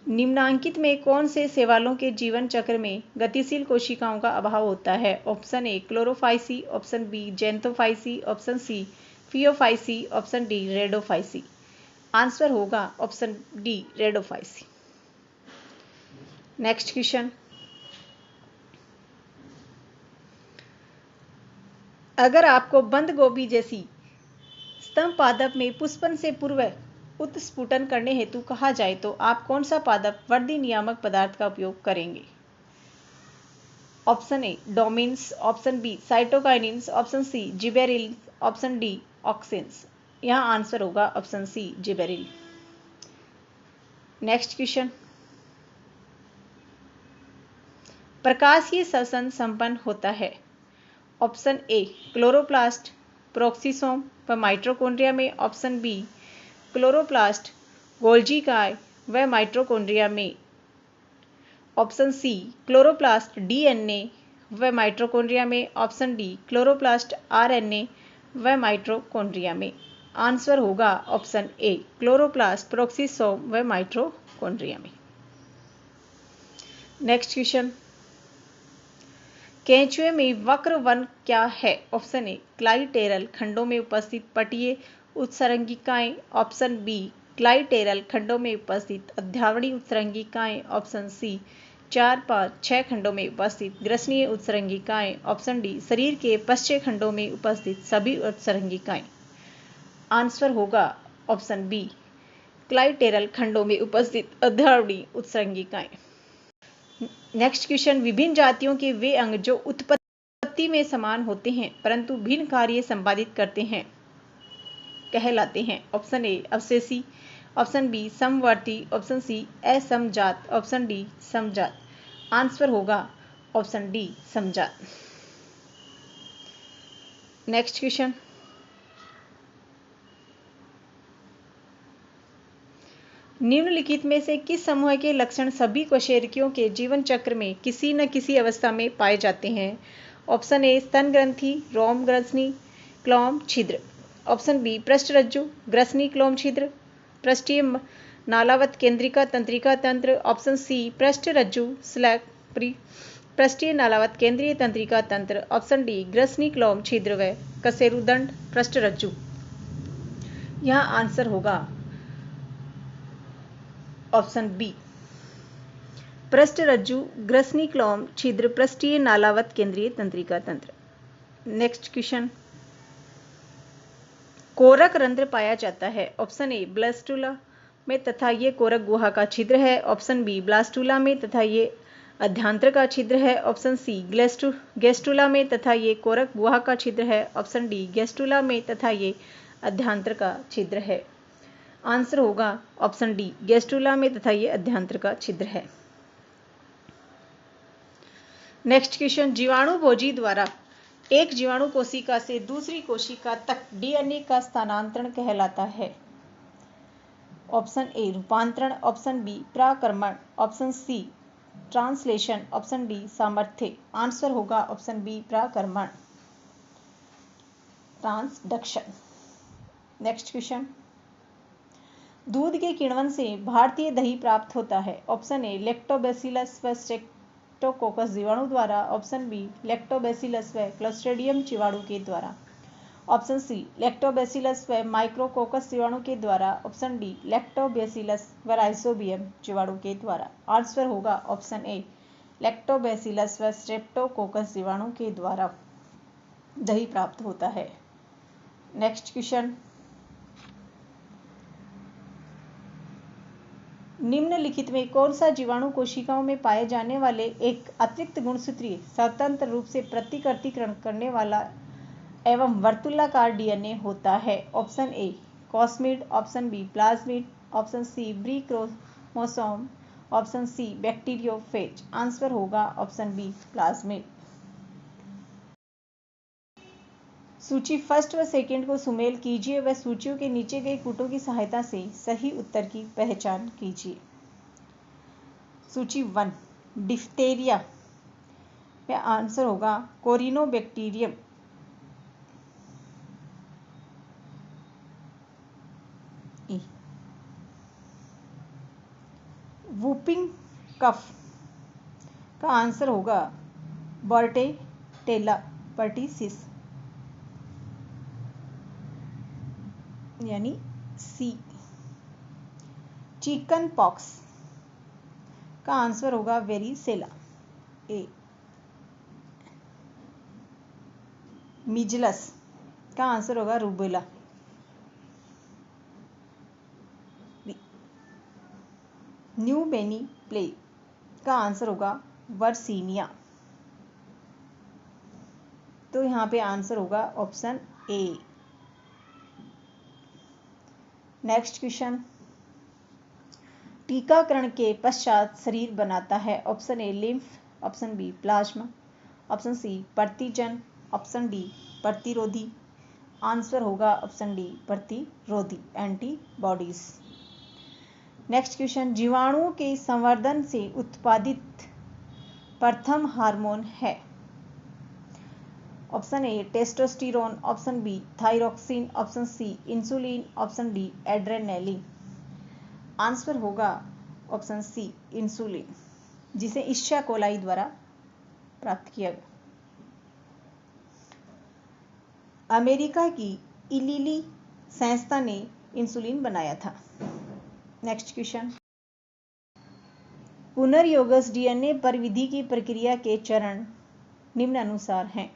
निम्नांकित में कौन से शैवालों के जीवन चक्र में गतिशील कोशिकाओं का अभाव होता है? Option A chlorophyceae, option B xanthophyceae, option C phaeophyceae, option D rhodophyceae. Answer होगा option D rhodophyceae. Next question, अगर आपको बंद गोभी जैसी स्तंभ पादप में पुष्पन से पूर्व उत्स्फुटन करने हेतु कहा जाए तो आप कौन सा पादप वर्धी नियामक पदार्थ का उपयोग करेंगे? Option A dormins, option B cytokinins, option C gibberellin, option D auxins. यहाँ आंसर होगा option C gibberellin. Next question, प्रकाशीय श्वसन संपन्न होता है। ऑप्शन ए क्लोरोप्लास्ट, प्रोक्सिसोम व माइटोकॉन्ड्रिया में, ऑप्शन बी क्लोरोप्लास्ट, गोल्जी काय व माइटोकॉन्ड्रिया में, ऑप्शन सी क्लोरोप्लास्ट डीएनए व माइटोकॉन्ड्रिया में, ऑप्शन डी क्लोरोप्लास्ट आरएनए व माइटोकॉन्ड्रिया में। आंसर होगा ऑप्शन ए क्लोरोप्लास्ट, प्रोक्सिसोम व माइटोकॉन्ड्रिया में। नेक्स्ट क्वेश्चन, केंचुए में वक्र वन क्या है? ऑप्शन ए क्लाइटेरल खंडों में उपस्थित पटीय उत्सर्गिकाएं, ऑप्शन बी क्लाइटेरल खंडों में उपस्थित अध्यावरीय उत्सर्गिकाएं, ऑप्शन सी 4, 5, 6 खंडों में उपस्थित ग्रसनीय उत्सर्गिकाएं, ऑप्शन डी शरीर के पश्चय खंडों में उपस्थित सभी उत्सर्गिकाएं। आंसर होगा ऑप्शन बी क्लाइटेरल खंडों में उपस्थित अध्यावरीय उत्सर्गिकाएं। नेक्स्ट क्वेश्चन, विभिन्न जातियों के वे अंग जो उत्पत्ति में समान होते हैं परंतु भिन्न कार्य संपादित करते हैं कहलाते हैं। ऑप्शन ए अवशेषी, ऑप्शन बी समवर्ती, ऑप्शन सी असमजात, ऑप्शन डी समजात। आंसर होगा ऑप्शन डी समजात। नेक्स्ट क्वेश्चन, निम्नलिखित में से किस समूह के लक्षण सभी कशेरुकियों के जीवन चक्र में किसी न किसी अवस्था में पाए जाते हैं? ऑप्शन ए स्तन ग्रंथि, रोम ग्रसनी क्लोम छिद्र, ऑप्शन बी पृष्ठरज्जु ग्रसनी क्लोम छिद्र, पृष्ठीय नालावत केंद्रिका तंत्रिका तंत्र, ऑप्शन सी पृष्ठरज्जु स्लैक पृष्ठीय नालावत केंद्रीय तंत्रिका तंत्र, ऑप्शन डी ग्रसनी क्लोम छिद्र व कशेरुदंड पृष्ठरज्जु। यहाँ आंसर होगा ऑप्शन बी पृष्ठरज्जु ग्रसनी क्लोम छिद्र पृष्ठीय नालावत केंद्रीय तंत्रिका तंत्र। नेक्स्ट क्वेश्चन, कोरक रंध्र पाया जाता है। ऑप्शन ए ब्लास्टुला में तथा ये कोरक गुहा का छिद्र है, ऑप्शन बी ब्लास्टुला में तथा ये अध्यांत्र का छिद्र है, ऑप्शन सी गेस्टुला में तथा ये कोरक गुहा का छिद्र है, ऑप्शन डी गेस्टुला में तथा ये अध्यांत्र का छिद्र है। आंसर होगा ऑप्शन डी गेस्टुला में तथा ये अध्यांत्र का छिद्र है। नेक्स्ट क्वेश्चन, जीवाणु भोजी द्वारा एक जीवाणु कोशिका से दूसरी कोशिका तक डीएनए का स्थानांतरण कहलाता है। ऑप्शन ए रूपांतरण, ऑप्शन बी पराक्रमण, option C translation, option D सामर्थ्य। आंसर होगा ऑप्शन बी पराक्रमण ट्रांसडक्शन। नेक्स्ट क्वेश्चन, दूध के किण्वन से भारतीय दही प्राप्त होता है। ऑप्शन ए लैक्टोबैसिलस व स्ट्रेप्टोकोकस जीवाणु द्वारा, ऑप्शन बी लैक्टोबैसिलस व क्लोस्ट्रिडियम जीवाणु के द्वारा, ऑप्शन सी लैक्टोबैसिलस व माइक्रोकोकस जीवाणु के द्वारा, ऑप्शन डी लैक्टोबैसिलस व राइजोबियम जीवाणु के द्वारा। आंसर होगा ऑप्शन ए लैक्टोबैसिलस व स्ट्रेप्टोकोकस जीवाणु के द्वारा दही प्राप्त होता है। नेक्स्ट क्वेश्चन, निम्नलिखित में कौन सा जीवाणु कोशिकाओं में पाए जाने वाले एक अतिरिक्त गुणसूत्रीय स्वतंत्र रूप से प्रतिकृतिकरण करने वाला एवं वर्तुलाकार डीएनए होता है? Option A cosmid, option B plasmid, option C ब्री chromosome, option C bacteriophage. Answer होगा ऑप्शन बी प्लाज्मिड। सूची फर्स्ट व सेकंड को सुमेल कीजिए व सूचियों के नीचे गए कूटों की सहायता से सही उत्तर की पहचान कीजिए। सूची 1 डिफ्थेरिया में आंसर होगा कोरिनोबैक्टीरियम। वूपिंग कफ का आंसर होगा बॉर्टेटेला पर्टिसिस यानी सी। चिकन पॉक्स का आंसर होगा वेरिसेला ए। मिजलस का आंसर होगा रूबेला बी। न्यू बेनी प्लेग का आंसर होगा वर्सीनिया। तो यहाँ पे आंसर होगा ऑप्शन ए। नेक्स्ट क्वेश्चन, टीकाकरण के पश्चात शरीर बनाता है? Option A lymph, option B plasma, option C प्रतिजन, ऑप्शन डी प्रतिरोधी। आंसर होगा ऑप्शन डी प्रतिरोधी एंटीबॉडीज। नेक्स्ट क्वेश्चन, जीवाणुओं के संवर्धन से उत्पादित प्रथम हार्मोन है? Option A testosterone, option B thyroxine, option C insulin, option D adrenaline. Answer होगा ऑप्शन सी इंसुलिन, जिसे ईशा कोलाई द्वारा प्राप्त किया गया। अमेरिका की इलीली संस्था ने इंसुलिन बनाया था। नेक्स्ट क्वेश्चन, पुनर्योगस डीएनए परिविधि की प्रक्रिया के चरण निम्नानुसार हैं।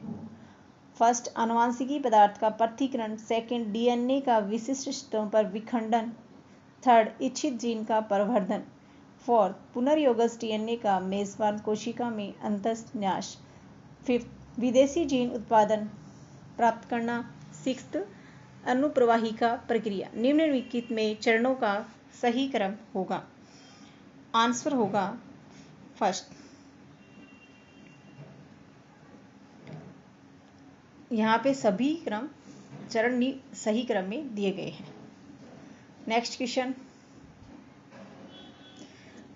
फर्स्ट आनुवांशिकी पदार्थ का पृथक्करण, सेकंड डीएनए का विशिष्ट हिस्सों पर विखंडन, थर्ड इच्छित जीन का प्रवर्धन, फोर्थ पुनर्योगस डीएनए का मेजबान कोशिका में अंतःन्यास, फिफ्थ विदेशी जीन उत्पादन प्राप्त करना, सिक्स्थ अनुप्रवाहिका प्रक्रिया। निम्नलिखित में चरणों का सही क्रम होगा। आंसर होगा फर्स्ट। यहाँ पे सभी चरण सही क्रम में दिए गए हैं। नेक्स्ट क्वेश्चन,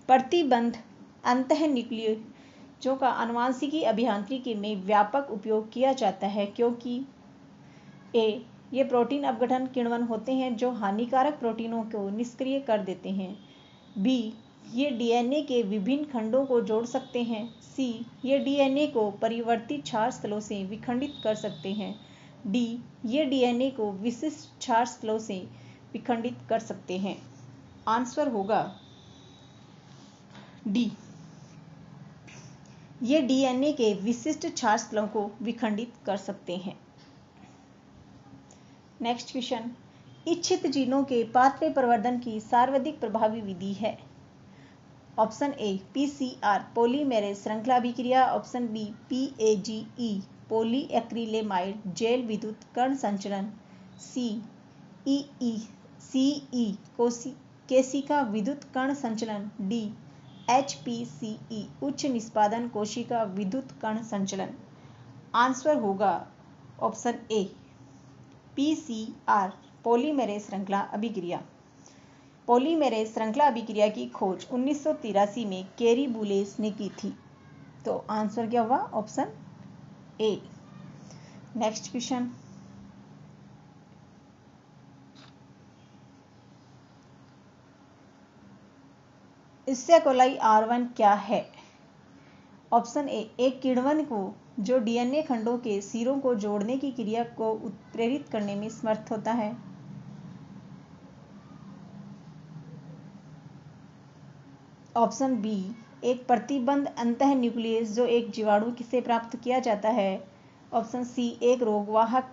प्रतिबंध अंतःन्यूक्लियसों का आनुवांशिकी अभियांत्रिकी में व्यापक उपयोग किया जाता है क्योंकि ए ये प्रोटीन अपघटन किण्वन होते हैं जो हानिकारक प्रोटीनों को निष्क्रिय कर देते हैं, बी ये डीएनए के विभिन्न खंडों को जोड़ सकते हैं, सी ये डीएनए को परिवर्तित क्षार स्थलों से विखंडित कर सकते हैं, डी ये डीएनए को विशिष्ट क्षार स्थलों से विखंडित कर सकते हैं। आंसर होगा डी ये डीएनए के विशिष्ट क्षार स्थलों को विखंडित कर सकते हैं। नेक्स्ट क्वेश्चन, इच्छित जीनों के पाथवे प्रवर्धन की सर्वाधिक प्रभावी विधि है? ऑप्शन ए पीसीआर पॉलीमेरेज श्रृंखला अभिक्रिया, ऑप्शन बी पीएजीई पॉलीएक्रिलेमाइड जेल विद्युत कण संचलन, सी सीई केशिका विद्युत कण संचलन, डी एचपीसीई उच्च निष्पादन कोशिका विद्युत कण संचलन। आंसर होगा ऑप्शन ए पीसीआर पॉलीमेरेज श्रृंखला अभिक्रिया। पॉलीमेरेज श्रृंखला अभिक्रिया की खोज 1983 में कैरी बुलेस ने की थी। तो आंसर क्या हुआ? Option A. नेक्स्ट क्वेश्चन, ईशा कोलाई R1 क्या है? ऑप्शन ए एक किण्वन को जो डीएनए खंडों के सिरों को जोड़ने की क्रिया को उत्प्रेरित करने में समर्थ होता है, ऑप्शन बी एक प्रतिबंध अंतःन्यूक्लियस जो एक जीवाणु से प्राप्त किया जाता है, ऑप्शन सी एक रोगवाहक,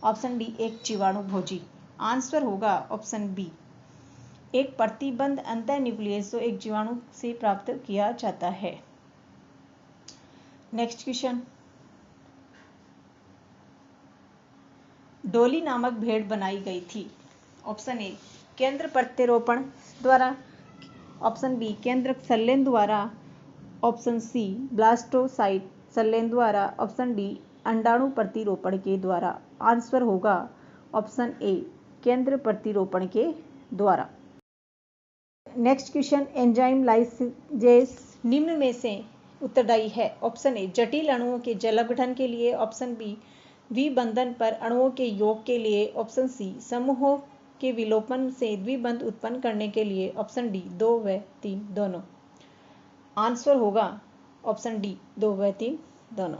ऑप्शन डी एक जीवाणु भोजी। आंसर होगा ऑप्शन बी एक प्रतिबंध अंतः न्यूक्लियस जो एक जीवाणु से प्राप्त किया जाता है। नेक्स्ट क्वेश्चन, डोली नामक भेड़ बनाई गई थी। ऑप्शन ए केंद्र प्रत्यारोपण द्वारा, ऑप्शन बी केंद्र संलयन द्वारा, ऑप्शन सी ब्लास्टोसाइट संलयन द्वारा, ऑप्शन डी अंडाणु प्रतिरोपण के द्वारा। आंसर होगा ऑप्शन ए केंद्र प्रतिरोपण के द्वारा। नेक्स्ट क्वेश्चन, एंजाइम लाइसेज निम्न में से उत्तरदायी है। ऑप्शन ए जटिल अणुओं के जल अपघटन के लिए, ऑप्शन बी द्विबंधन पर अणुओं के योग के लिए, ऑप्शन सी समूहों के विलोपन से द्विबंध उत्पन्न करने के लिए, ऑप्शन डी 2 व 3 दोनों। आंसर होगा ऑप्शन डी 2 व 3 दोनों।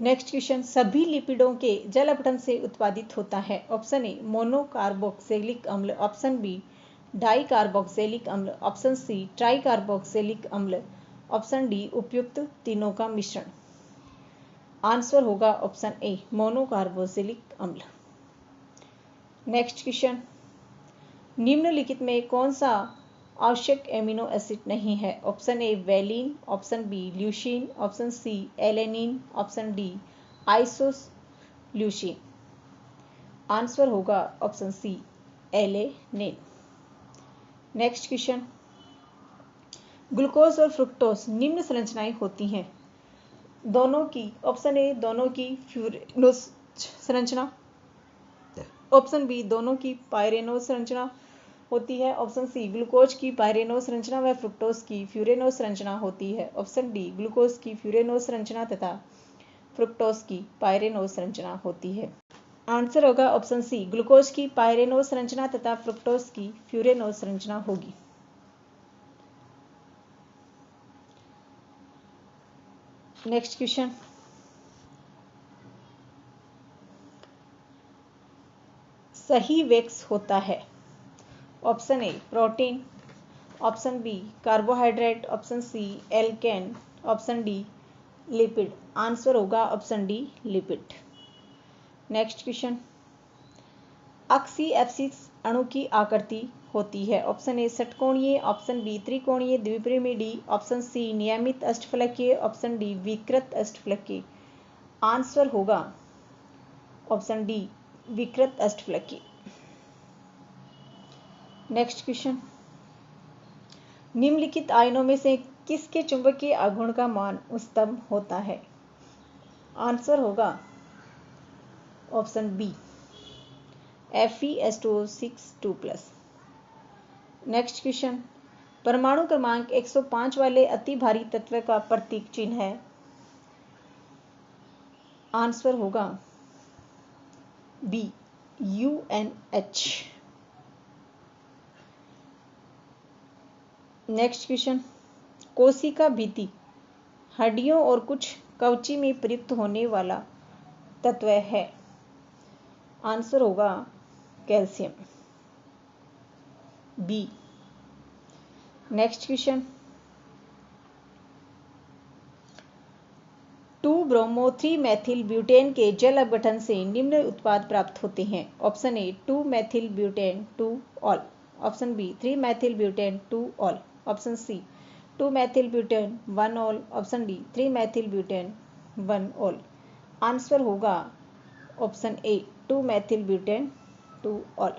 नेक्स्ट क्वेश्चन, सभी लिपिडों के जल अपघटन से उत्पादित होता है। ऑप्शन ए मोनोकार्बोक्सिलिक अम्ल, ऑप्शन बी डाइकार्बोक्सिलिक अम्ल, ऑप्शन सी ट्राइकार्बोक्सिलिक अम्ल, ऑप्शन डी उपयुक्त तीनों का मिश्रण। आंसर होगा ऑप्शन ए मोनोकार्बोक्सिलिक अम्ल। नेक्स्ट क्वेश्चन, निम्नलिखित में कौन सा आवश्यक एमिनो एसिड नहीं है। Option A valine, option B leucine, option C alanine, option D isoleucine. Answer होगा option C alanine. Next question, glucose और फ्रुक्टोज निम्न संरचनाएं होती हैं दोनों की। ऑप्शन ए दोनों की फ्यूरेनोस संरचना, ऑप्शन बी दोनों की पायरेनोस संरचना होती है, ऑप्शन सी ग्लूकोज की पायरेनोस संरचना व फ्रुक्टोज की फ्यूरेनोस संरचना होती है, ऑप्शन डी ग्लूकोज की फ्यूरेनोस संरचना तथा फ्रुक्टोज की पायरेनोस संरचना होती है। आंसर होगा ऑप्शन सी ग्लूकोज की पायरेनोस संरचना तथा फ्रुक्टोज की फ्यूरेनोस संरचना होगी। नेक्स्ट क्वेश्चन, सही वेक्स होता है। Option A protein, option B carbohydrate, option C alkane, option D lipid. Answer होगा option D lipid. Next question, ऑक्सीएप्सिस अणु की आकृति होती है। ऑप्शन ए षटकोणीय, ऑप्शन बी त्रिकोणीय द्विपिरिमिडी, ऑप्शन सी नियमित अष्टफलकीय, ऑप्शन डी विकृत अष्टफलकीय। आंसर होगा ऑप्शन डी विकृत अष्टफलकीय। नेक्स्ट क्वेश्चन, निम्नलिखित आयनों में से किसके चुंबकीय आघूर्ण का मान उच्चतम होता है। आंसर होगा option B Fe2O6 2+। Next question, परमाणु क्रमांक 105 वाले अति भारी तत्व का प्रतीक चिन्ह है। आंसर होगा बी UNH। नेक्स्ट क्वेश्चन, कोशिका भित्ति हड्डियों और कुछ कवची में प्रयुक्त होने वाला तत्व है। आंसर होगा कैल्शियम, बी। नेक्स्ट क्वेश्चन, 2-ब्रोमो-3-मेथिल ब्यूटेन के जल अपघटन से निम्न उत्पाद प्राप्त होते हैं। ऑप्शन ए 2-मेथिल ब्यूटेन 2 ऑल, ऑप्शन बी 3-मेथिल ब्यूटेन 2 ऑल, ऑप्शन सी 2-मेथिल ब्यूटेन 1 ऑल, ऑप्शन डी 3-मेथिल ब्यूटेन 1 ऑल। आंसर होगा ऑप्शन ए 2-मेथिल butane 2 ol.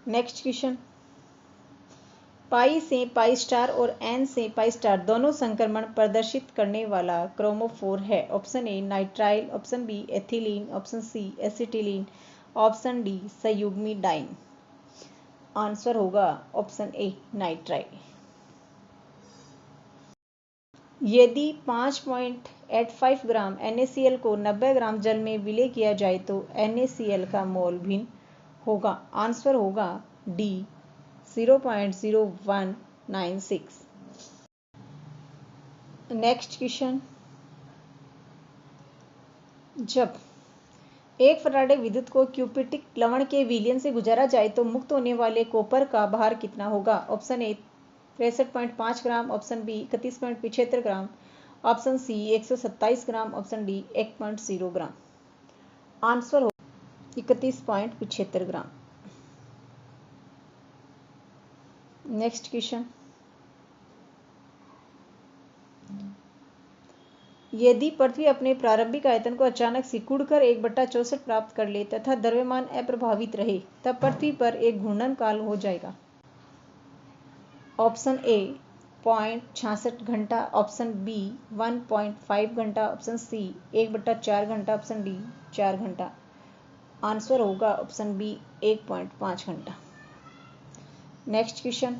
Next question, pi से पाई स्टार और एन से पाई स्टार दोनों संक्रमण प्रदर्शित करने वाला क्रोमोफोर है। Option A nitrile, option B ethylene, option C acetylene, option D संयुग्मी डाइन। आंसर होगा ऑप्शन ए नाइट्राइल। यदि 5.85 ग्राम NaCl को 90 ग्राम जल में विलय किया जाए तो NaCl का मोल भिन्न होगा। आंसर होगा डी 0.0196। नेक्स्ट क्वेश्चन, जब एक फराडे विद्युत को क्यूपिटिक लवण के विलयन से गुजारा जाए तो मुक्त होने वाले कॉपर का भार कितना होगा। Option A 63.5 gram, option B 31.75 gram, option C 127 gram, option D 1.0 gram. Answer 31.75 gram. Next question, यदि पृथ्वी अपने प्रारंभिक आयतन को अचानक सिकुड़कर 1/64 प्राप्त कर ले तथा द्रव्यमान अप्रभावित रहे, तब पृथ्वी पर एक घूर्णन काल हो जाएगा। ऑप्शन ए 0.66 घंटा, ऑप्शन बी 1.5 घंटा, ऑप्शन सी 1/4 घंटा, ऑप्शन डी 4 घंटा। आंसर होगा ऑप्शन बी 1.5 घंटा। नेक्स्ट क्वेश्चन,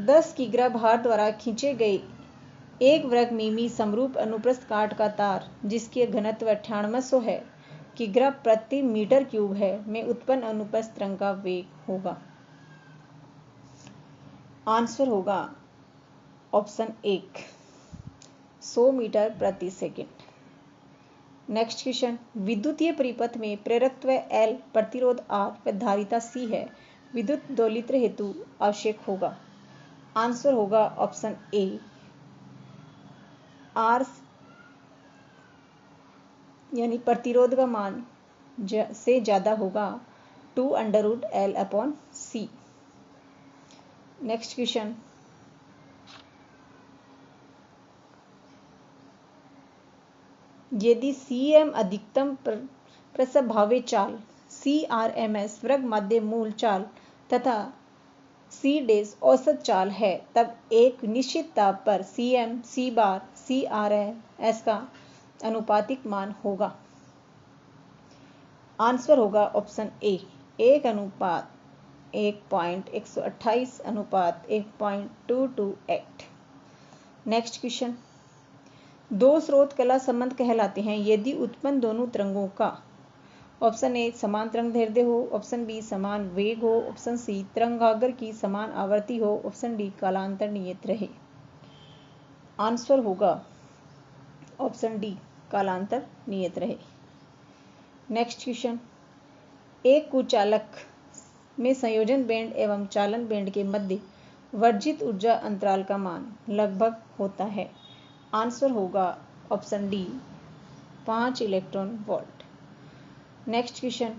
10 किग्रा भार द्वारा खींचे गए एक वर्ग मिमी समरूप अनुप्रस्थ काट का तार जिसकी घनत्व 9800 है किग्रा प्रति मीटर क्यूब है में उत्पन्न अनुप्रस्थ तरंग का वेग होगा। आंसर होगा ऑप्शन 1 100 मीटर प्रति सेकंड। नेक्स्ट क्वेश्चन, विद्युतीय परिपथ में प्रेरकत्व L, प्रतिरोध R व धारिता C है, विद्युत दोलित्र हेतु आवश्यक होगा। आंसर होगा ऑप्शन ए R यानी प्रतिरोध का मान से ज्यादा होगा 2√L/C। नेक्स्ट क्वेश्चन, यदि Cm अधिकतम प्रसंभाव्य चाल, CRMS वर्ग माध्य मूल चाल तथा C' औसत चाल है, तब एक निश्चित ताप पर Cm, C बार, CRS का अनुपातिक मान होगा। आंसर होगा ऑप्शन ए 1:128:1.228। नेक्स्ट क्वेश्चन, दो स्रोत कला संबंध कहलाते हैं यदि उत्पन्न दोनों तरंगों का ऑप्शन ए समान तरंग दैर्ध्य हो, ऑप्शन बी समान वेग हो, ऑप्शन सी तरंगाग्र की समान आवृत्ति हो, ऑप्शन डी कालांतर नियत रहे। आंसर होगा ऑप्शन डी कालांतर नियत रहे। नेक्स्ट क्वेश्चन, एक कुचालक में संयोजन बैंड एवं चालन बैंड के मध्य वर्जित ऊर्जा अंतराल का मान लगभग होता है। आंसर होगा option D 5 electron volt. Next question,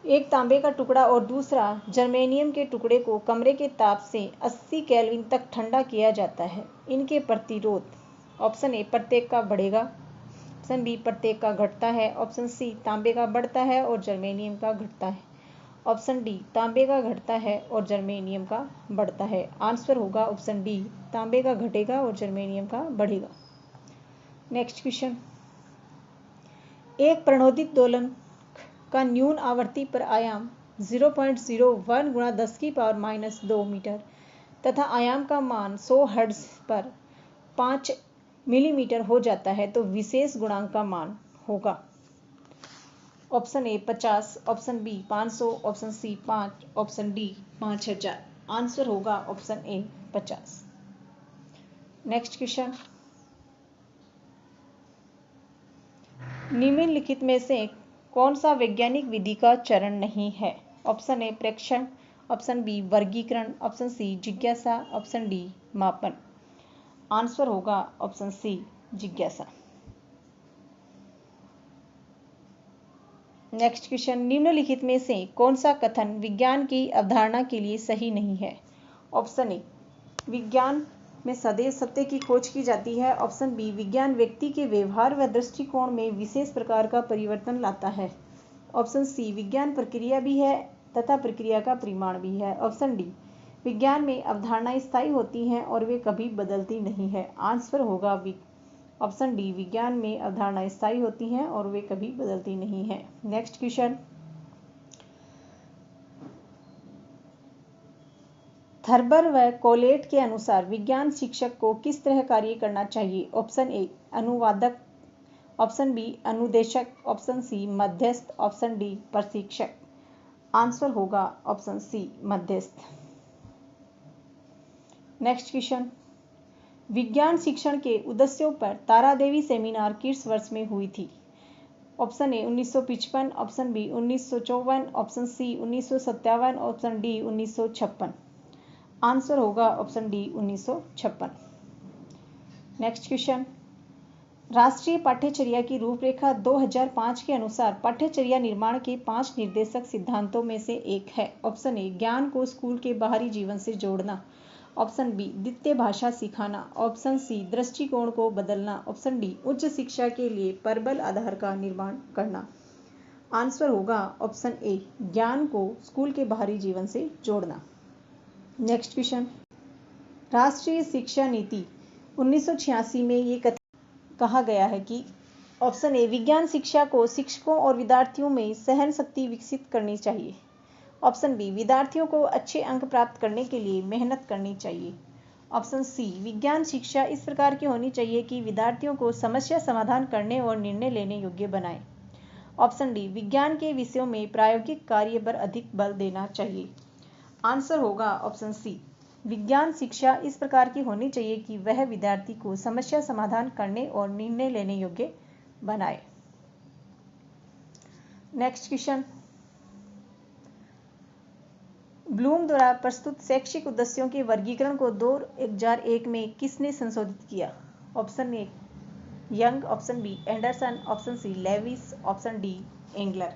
एक तांबे का टुकड़ा और दूसरा जर्मेनियम के टुकड़े को कमरे के ताप से 80 केल्विन तक ठंडा किया जाता है। इनके प्रतिरोध, ऑप्शन ए प्रत्येक का बढ़ेगा, ऑप्शन बी प्रत्येक का घटता है, ऑप्शन सी तांबे का बढ़ता है और जर्मेनियम का घटता है, ऑप्शन डी तांबे का घटता है और जर्मेनियम का बढ़ता है। आंसर होगा ऑप्शन डी तांबे का घटेगा और जर्मेनियम का बढ़ेगा। नेक्स्ट क्वेश्चन, एक प्रणोदित दोलन का न्यून आवर्ती पर आयाम 0.01 × 10⁻² मीटर तथा आयाम का मान 100 हर्ट्ज पर 5 मिलीमीटर हो जाता है तो विशेष गुणांक का मान होगा। Option A 50, option B 500, option C 5, option D 5000। Answer होगा ऑप्शन ए 50। नेक्स्ट क्वेश्चन, निम्नलिखित में से कौन सा वैज्ञानिक विधि का चरण नहीं है? ऑप्शन ए प्रेक्षण, ऑप्शन बी वर्गीकरण, ऑप्शन सी जिज्ञासा, ऑप्शन डी मापन। आंसर होगा ऑप्शन सी जिज्ञासा। नेक्स्ट क्वेश्चन, निम्नलिखित में से कौन सा कथन विज्ञान की अवधारणा के लिए सही नहीं है? ऑप्शन ए विज्ञान में सदैव सत्य की खोज की जाती है, ऑप्शन बी विज्ञान व्यक्ति के व्यवहार व दृष्टिकोण में विशेष प्रकार का परिवर्तन लाता है, ऑप्शन सी विज्ञान प्रक्रिया भी है तथा प्रक्रिया का परिमाण भी है, ऑप्शन डी विज्ञान में अवधारणाएं स्थायी होती हैं और वे कभी बदलती नहीं है। आंसर होगा ऑप्शन डी विज्ञान में अवधारणाएं स्थायी होती हैं और वे कभी बदलती नहीं है। नेक्स्ट क्वेश्चन, थर्बर व कोलेट के अनुसार विज्ञान शिक्षक को किस तरह कार्य करना चाहिए? ऑप्शन ए अनुवादक, ऑप्शन बी अनुदेशक, ऑप्शन सी मध्यस्थ, ऑप्शन डी प्रशिक्षक। आंसर होगा ऑप्शन सी मध्यस्थ। नेक्स्ट क्वेश्चन, विज्ञान शिक्षण के उद्देश्यों पर तारादेवी सेमिनार किस वर्ष में हुई थी? Option A 1955, option B 1954, option C 1957, option D 1956। Answer होगा ऑप्शन डी 1956। नेक्स्ट क्वेश्चन, राष्ट्रीय पाठ्यचर्या की रूपरेखा 2005 के अनुसार पाठ्यचर्या निर्माण के 5 निर्देशक सिद्धांतों में से एक है। ऑप्शन ए, ज्ञान को स्कूल के बाहरी जीवन से जोड़ना। ऑप्शन बी, द्वितीय भाषा सिखाना। ऑप्शन सी, दृष्टिकोण को बदलना। ऑप्शन डी, उच्च शिक्षा के लिए परबल आधार का निर्माण करना। आंसर होगा ऑप्शन ए, ज्ञान को स्कूल के बाहरी जीवन से जोड़ना। नेक्स्ट क्वेश्चन, राष्ट्रीय शिक्षा नीति 1986 में ये कहा गया है कि ऑप्शन ए, विज्ञान शिक्षा को शिक्षकों और विद्यार्थियों में सहन शक्ति विकसित करनी चाहिए। ऑप्शन बी, विद्यार्थियों को अच्छे अंक प्राप्त करने के लिए मेहनत करनी चाहिए। ऑप्शन सी, विज्ञान शिक्षा इस प्रकार की होनी चाहिए कि विद्यार्थियों को समस्या समाधान करने और निर्णय लेने योग्य बनाए। ऑप्शन डी, विज्ञान के विषयों में प्रायोगिक कार्य पर अधिक बल देना चाहिए। आंसर होगा ऑप्शन सी, विज्ञान शिक्षा इस प्रकार की होनी चाहिए कि वह विद्यार्थी को समस्या समाधान करने और निर्णय लेने योग्य बनाए। नेक्स्ट क्वेश्चन, ब्लूम द्वारा प्रस्तुत शैक्षिक उद्देश्यों के वर्गीकरण को 2001 में किसने संशोधित किया? Option A, Young. Option B, Anderson. Option C, Lewis. Option D, Engler.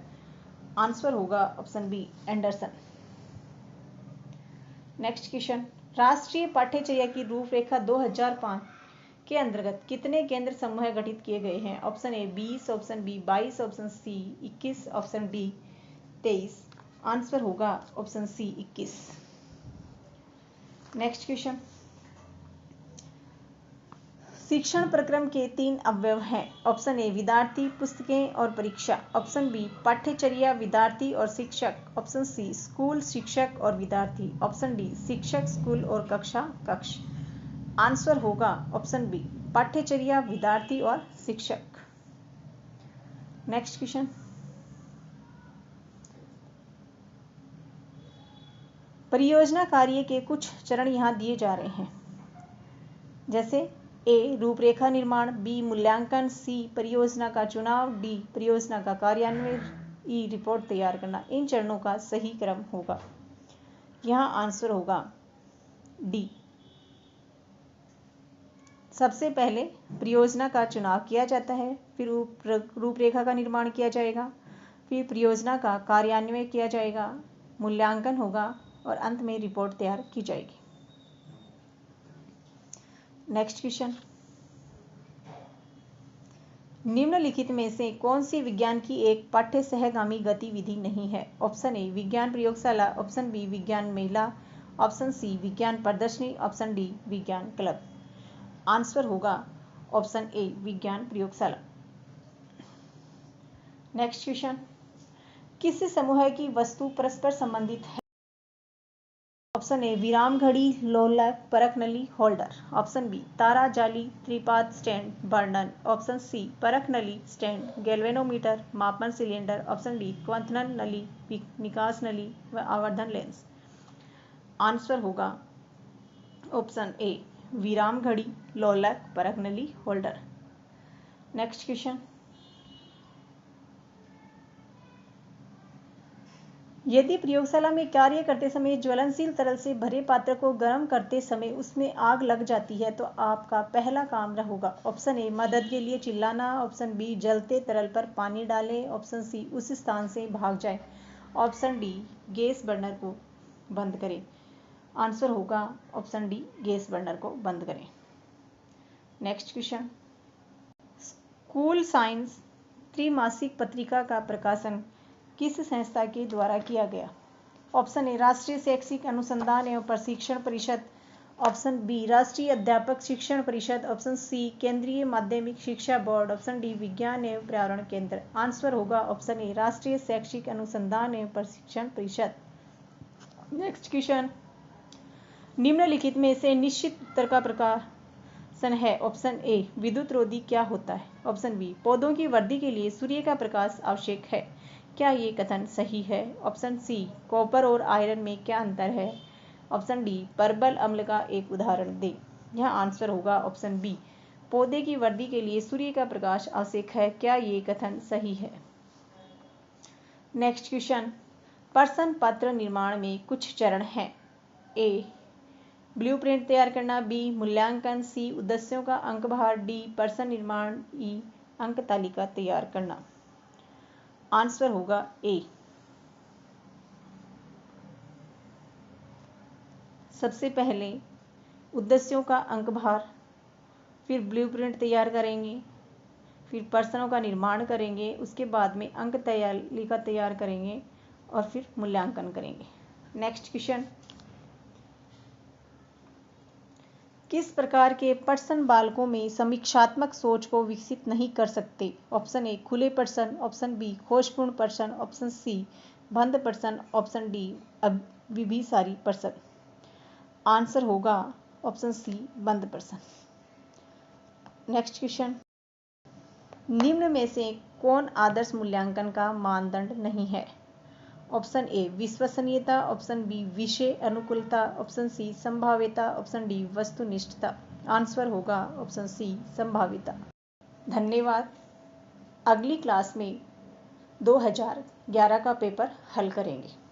Answer होगा option B, Anderson. Next question, राष्ट्रीय पाठ्यचर्या की रूपरेखा 2005 के अंतर्गत कितने केंद्र समूह गठित किए गए हैं? Option A, 20। Option B, 22। Option C, 21। Option D, 23। Answer होगा ऑप्शन सी, 21। नेक्स्ट क्वेश्चन, शिक्षण प्रक्रम के 3 अवयव हैं। ऑप्शन ए, विद्यार्थी, पुस्तकें और परीक्षा। ऑप्शन बी, पाठ्यचर्या, विद्यार्थी और शिक्षक। ऑप्शन सी, स्कूल, शिक्षक और विद्यार्थी। ऑप्शन डी, शिक्षक, स्कूल और कक्षा, कक्ष। आंसर होगा ऑप्शन बी, पाठ्यचर्या, विद्यार्थी और शिक्षक। नेक्स्ट क्वेश्चन, परियोजना कार्य के कुछ चरण यहाँ दिए जा रहे हैं, जैसे ए, रूपरेखा निर्माण। बी, मूल्यांकन। सी, परियोजना का चुनाव। डी, परियोजना का कार्यान्वयन। ई, रिपोर्ट तैयार करना। इन चरणों का सही क्रम होगा, यहाँ आंसर होगा डी। सबसे पहले परियोजना का चुनाव किया जाता है, फिर रूपरेखा का निर्माण किया जाएगा, फिर परियोजना का कार्यान्वयन किया जाएगा, मूल्यांकन होगा और अंत में रिपोर्ट तैयार की जाएगी। नेक्स्ट क्वेश्चन, निम्नलिखित में से कौन सी विज्ञान की एक पाठ्य सहगामी गतिविधि नहीं है? ऑप्शन ए, विज्ञान प्रयोगशाला। ऑप्शन बी, विज्ञान मेला। ऑप्शन सी, विज्ञान प्रदर्शनी। ऑप्शन डी, विज्ञान क्लब। आंसर होगा ऑप्शन ए, विज्ञान प्रयोगशाला। नेक्स्ट क्वेश्चन, किस समूह की वस्तु परस्पर संबंधित है? ऑप्शन ए, विराम घड़ी, लोलक, परख नली, होल्डर। ऑप्शन बी, तारा जाली, त्रिपाद स्टैंड, बर्नर। ऑप्शन सी, परख नली स्टैंड, गैल्वेनोमीटर, मापन सिलेंडर। ऑप्शन डी, क्वथन नली, निकास नली व आवर्धन लेंस। आंसर होगा ऑप्शन ए, विराम घड़ी, लोलक, परख नली, होल्डर। नेक्स्ट क्वेश्चन, यदि प्रयोगशाला में कार्य करते समय ज्वलनशील तरल से भरे पात्र को गर्म करते समय उसमें आग लग जाती है तो आपका पहला काम होगा? ऑप्शन ए, मदद के लिए चिल्लाना। ऑप्शन बी, जलते तरल पर पानी डालें। ऑप्शन सी, उस स्थान से भाग जाए। ऑप्शन डी, गैस बर्नर को बंद करें। आंसर होगा ऑप्शन डी, गैस बर्नर को बंद करें। नेक्स्ट क्वेश्चन, स्कूल साइंस त्रैमासिक पत्रिका का प्रकाशन किस संस्था के द्वारा किया गया? ऑप्शन ए, राष्ट्रीय शैक्षिक अनुसंधान एवं प्रशिक्षण परिषद। ऑप्शन बी, राष्ट्रीय अध्यापक शिक्षण परिषद। ऑप्शन सी, केंद्रीय माध्यमिक शिक्षा बोर्ड। ऑप्शन डी, विज्ञान एवं पर्यावरण केंद्र। आंसर होगा ऑप्शन ए, राष्ट्रीय शैक्षिक अनुसंधान एवं प्रशिक्षण परिषद। नेक्स्ट क्वेश्चन, निम्नलिखित में से निश्चित उत्तर का प्रकाशन है। ऑप्शन ए, विद्युत रोधी क्या होता है? ऑप्शन बी, पौधों की वृद्धि के लिए सूर्य का प्रकाश आवश्यक है। क्या ये कथन सही है? ऑप्शन सी, कॉपर और आयरन में क्या अंतर है? ऑप्शन डी, परबल अम्ल का एक उदाहरण दें। यह आंसर होगा ऑप्शन बी, पौधे की वृद्धि के लिए सूर्य का प्रकाश आवश्यक है। क्या ये कथन सही है? नेक्स्ट क्वेश्चन, प्रश्न पत्र निर्माण में कुछ चरण हैं। ए, ब्लूप्रिंट तैयार करना, बी मूल्यांकन, सी उद्देश्यों का अंकभार, डी पर्सन निर्माण, ई अंक तालिका तैयार करना। आंसर होगा ए। सबसे पहले उद्देश्यों का अंकभार, फिर ब्लूप्रिंट तैयार करेंगे, फिर पर्सनों का निर्माण करेंगे, उसके बाद में अंक तालिका तैयार करेंगे और फिर मूल्यांकन करेंगे। नेक्स्ट क्वेश्चन, किस प्रकार के पर्सन बालकों में समीक्षात्मक सोच को विकसित नहीं कर सकते? ऑप्शन ए खुले पर्सन, ऑप्शन बी खोजपूर्ण पर्सन, ऑप्शन सी बंद पर्सन, ऑप्शन डी अभिसारी पर्सन। आंसर होगा ऑप्शन सी बंद पर्सन। नेक्स्ट क्वेश्चन, निम्न में से कौन आदर्श मूल्यांकन का मानदंड नहीं है? ऑप्शन ए विश्वसनीयता, ऑप्शन बी विषय अनुकूलता, ऑप्शन सी संभाव्यता, ऑप्शन डी वस्तुनिष्ठता। आंसर होगा ऑप्शन सी संभाव्यता। धन्यवाद। अगली क्लास में 2011 का पेपर हल करेंगे।